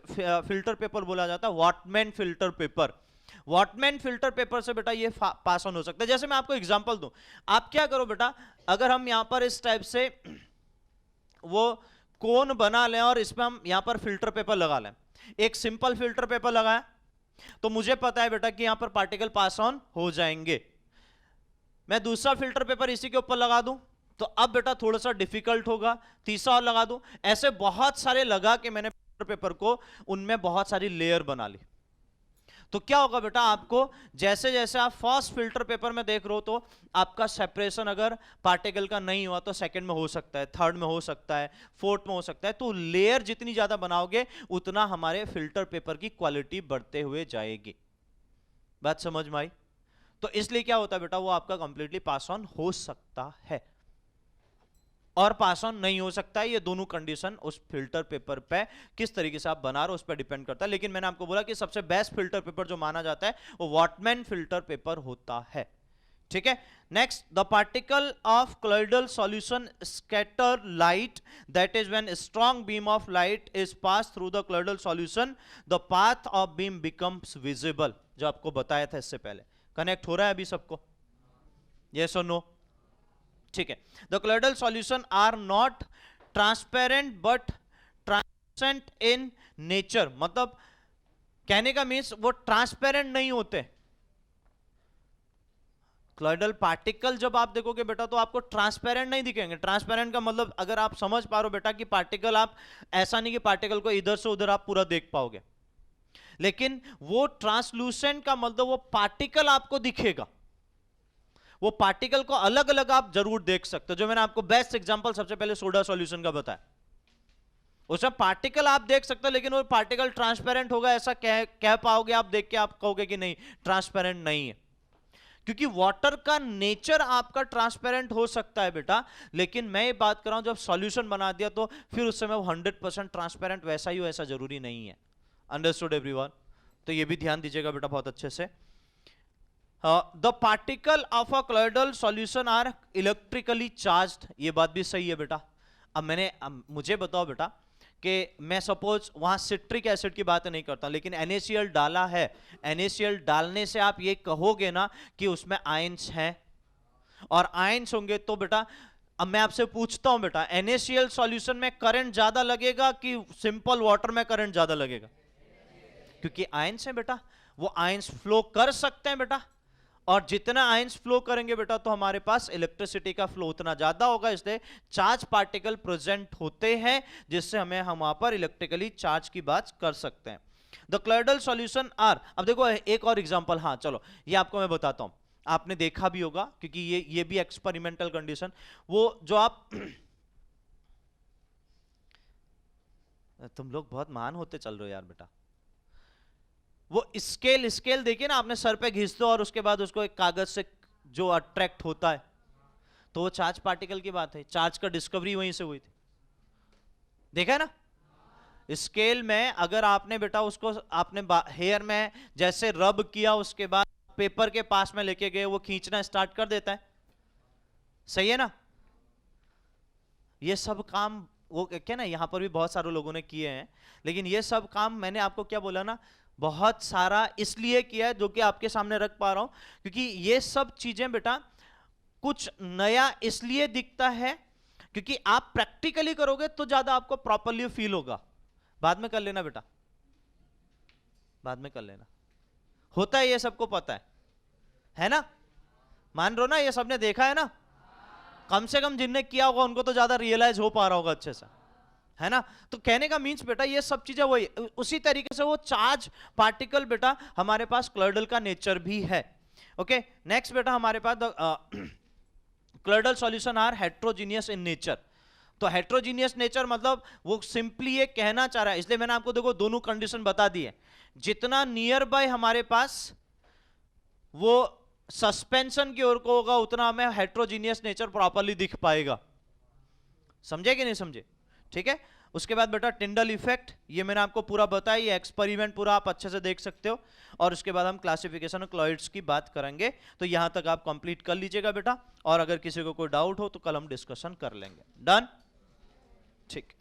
फिल्टर पेपर बोला जाता है, वॉटमैन फिल्टर पेपर। वॉटमैन फिल्टर पेपर से बेटा ये पास ऑन हो सकता है। जैसे मैं आपको एग्जांपल दूं, आप क्या करो बेटा, अगर हम यहां पर इस टाइप से वो कोन बना लें और इसमें हम यहां पर फिल्टर पेपर लगा लें, एक सिंपल फिल्टर पेपर लगाएं, तो मुझे पता है बेटा कि यहां पर पार्टिकल पास ऑन हो जाएंगे। मैं दूसरा फिल्टर पेपर इसी के ऊपर लगा दूं तो अब बेटा थोड़ा सा डिफिकल्ट होगा, तीसरा और लगा दूं, ऐसे बहुत सारे लगा के मैंने फिल्टर पेपर को उनमें बहुत सारी लेयर बना ली। तो क्या होगा बेटा, आपको जैसे जैसे आप फर्स्ट फिल्टर पेपर में देख रहे हो तो आपका सेपरेशन अगर पार्टिकल का नहीं हुआ तो सेकंड में हो सकता है, थर्ड में हो सकता है, फोर्थ में हो सकता है। तो लेयर जितनी ज्यादा बनाओगे उतना हमारे फिल्टर पेपर की क्वालिटी बढ़ते हुए जाएगी। बात समझ में आई? तो इसलिए क्या होता है बेटा, वो आपका कंप्लीटली पास ऑन हो सकता है और पास ऑन नहीं हो सकता है। ये दोनों कंडीशन उस फिल्टर पेपर पे किस तरीके से आप बना रहे हो उस पर डिपेंड करता है। लेकिन मैंने आपको बोला कि सबसे बेस्ट फिल्टर पेपर जो माना जाता है वो वॉटमैन फिल्टर पेपर होता है। ठीक है, next, the particle of क्लोइडल solution scatter light, that is when strong beam of light is pass through the colloidal solution the path of beam becomes visible. जो आपको बताया था इससे पहले, कनेक्ट हो रहा है अभी सबको? यस और नो? ठीक है, the colloidal solution are not transparent but transparent in nature. मतलब कहने का मीन्स वो ट्रांसपेरेंट नहीं होते। क्लोइडल पार्टिकल जब आप देखोगे बेटा तो आपको ट्रांसपेरेंट नहीं दिखेंगे। ट्रांसपेरेंट का मतलब अगर आप समझ पा रहे हो बेटा कि पार्टिकल, आप ऐसा नहीं कि पार्टिकल को इधर से उधर आप पूरा देख पाओगे, लेकिन वो ट्रांसलूसेंट का मतलब वो पार्टिकल आपको दिखेगा, वो पार्टिकल को अलग अलग आप जरूर देख सकते हो। जो मैंने आपको बेस्ट एग्जांपल सबसे पहले सोडा सॉल्यूशन का बताया, उसमें पार्टिकल आप देख सकते हो लेकिन वो पार्टिकल ट्रांसपेरेंट होगा ऐसा कह पाओगे आप देख के? आप कहोगे कि नहीं ट्रांसपेरेंट नहीं है, क्योंकि वाटर का नेचर आपका ट्रांसपेरेंट हो सकता है बेटा, लेकिन मैं ये बात कर रहा हूं जब सॉल्यूशन बना दिया तो फिर उस समय वो 100% ट्रांसपेरेंट वैसा ही हो ऐसा जरूरी नहीं है। Understood everyone? तो ये भी ध्यान दीजिएगा बेटा बहुत अच्छे से। The particle of a colloidal solution are electrically charged. ये बात भी सही है बेटा। अब मुझे बताओ बेटा कि मैं सपोज वहां सिट्रिक एसिड की बात नहीं करता, लेकिन NaCl डाला है, NaCl डालने से आप ये कहोगे ना कि उसमें आयंस हैं, और आयंस होंगे तो बेटा अब मैं आपसे पूछता हूं बेटा, NaCl सॉल्यूशन में करंट ज्यादा लगेगा कि सिंपल वाटर में करंट ज्यादा लगेगा? क्योंकि आयंस है बेटा, वो आयंस फ्लो कर सकते हैं बेटा, और जितना आयंस फ्लो करेंगे बेटा तो हमारे पास इलेक्ट्रिसिटी का फ्लो उतना ज्यादा होगा, इसलिए चार्ज पार्टिकल प्रेजेंट होते हैं जिससे हमें हम वहां पर इलेक्ट्रिकली चार्ज की बात कर सकते हैं। द क्लोइडल सॉल्यूशन आर, अब देखो एक और एग्जांपल, हाँ चलो ये आपको मैं बताता हूं, आपने देखा भी होगा क्योंकि ये भी एक्सपेरिमेंटल कंडीशन, वो जो आप तुम लोग बहुत महान होते चल रहे हो यार बेटा। वो स्केल देखिए ना, आपने सर पे घिस दो और उसके बाद उसको एक कागज से जो अट्रैक्ट होता है, तो वो चार्ज पार्टिकल की बात है। चार्ज का डिस्कवरी वहीं से हुई थी, देखा है ना? स्केल में अगर आपने बेटा उसको आपने हेयर में जैसे रब किया, उसके बाद पेपर के पास में लेके गए, वो खींचना स्टार्ट कर देता है, सही है ना? ये सब काम वो क्या ना, यहां पर भी बहुत सारे लोगों ने किए हैं, लेकिन ये सब काम मैंने आपको क्या बोला ना, बहुत सारा इसलिए किया है जो कि आपके सामने रख पा रहा हूं, क्योंकि ये सब चीजें बेटा कुछ नया इसलिए दिखता है क्योंकि आप प्रैक्टिकली करोगे तो ज्यादा आपको प्रॉपर्ली फील होगा। बाद में कर लेना बेटा, बाद में कर लेना, होता है, ये सबको पता है ना? मान रहे हो ना, ये सबने देखा है ना, कम से कम जिनने किया होगा उनको तो ज्यादा रियलाइज हो पा रहा होगा अच्छे से, है ना? तो कहने का मीन्स बेटा ये सब चीजें वही, उसी तरीके से वो चार्ज पार्टिकल बेटा हमारे पास क्लोइडल का नेचर भी है। ओके, नेक्स्ट बेटा हमारे पास colloidal solution are heterogeneous in nature. तो हेट्रोजीनियस नेचर मतलब वो सिंपली ये कहना चाह रहा है, इसलिए मैंने आपको देखो दोनों कंडीशन बता दी है, जितना नियर बाय हमारे पास वो सस्पेंशन की ओर को होगा उतना हमें हेट्रोजीनियस नेचर प्रॉपर्ली दिख पाएगा। समझे कि नहीं समझे? ठीक है, उसके बाद बेटा टिंडल इफेक्ट, ये मैंने आपको पूरा बताया, ये एक्सपेरिमेंट पूरा आप अच्छे से देख सकते हो। और उसके बाद हम क्लासिफिकेशन ऑफ क्लॉइड्स की बात करेंगे। तो यहां तक आप कंप्लीट कर लीजिएगा बेटा, और अगर किसी को कोई डाउट हो तो कल हम डिस्कशन कर लेंगे। डन, ठीक।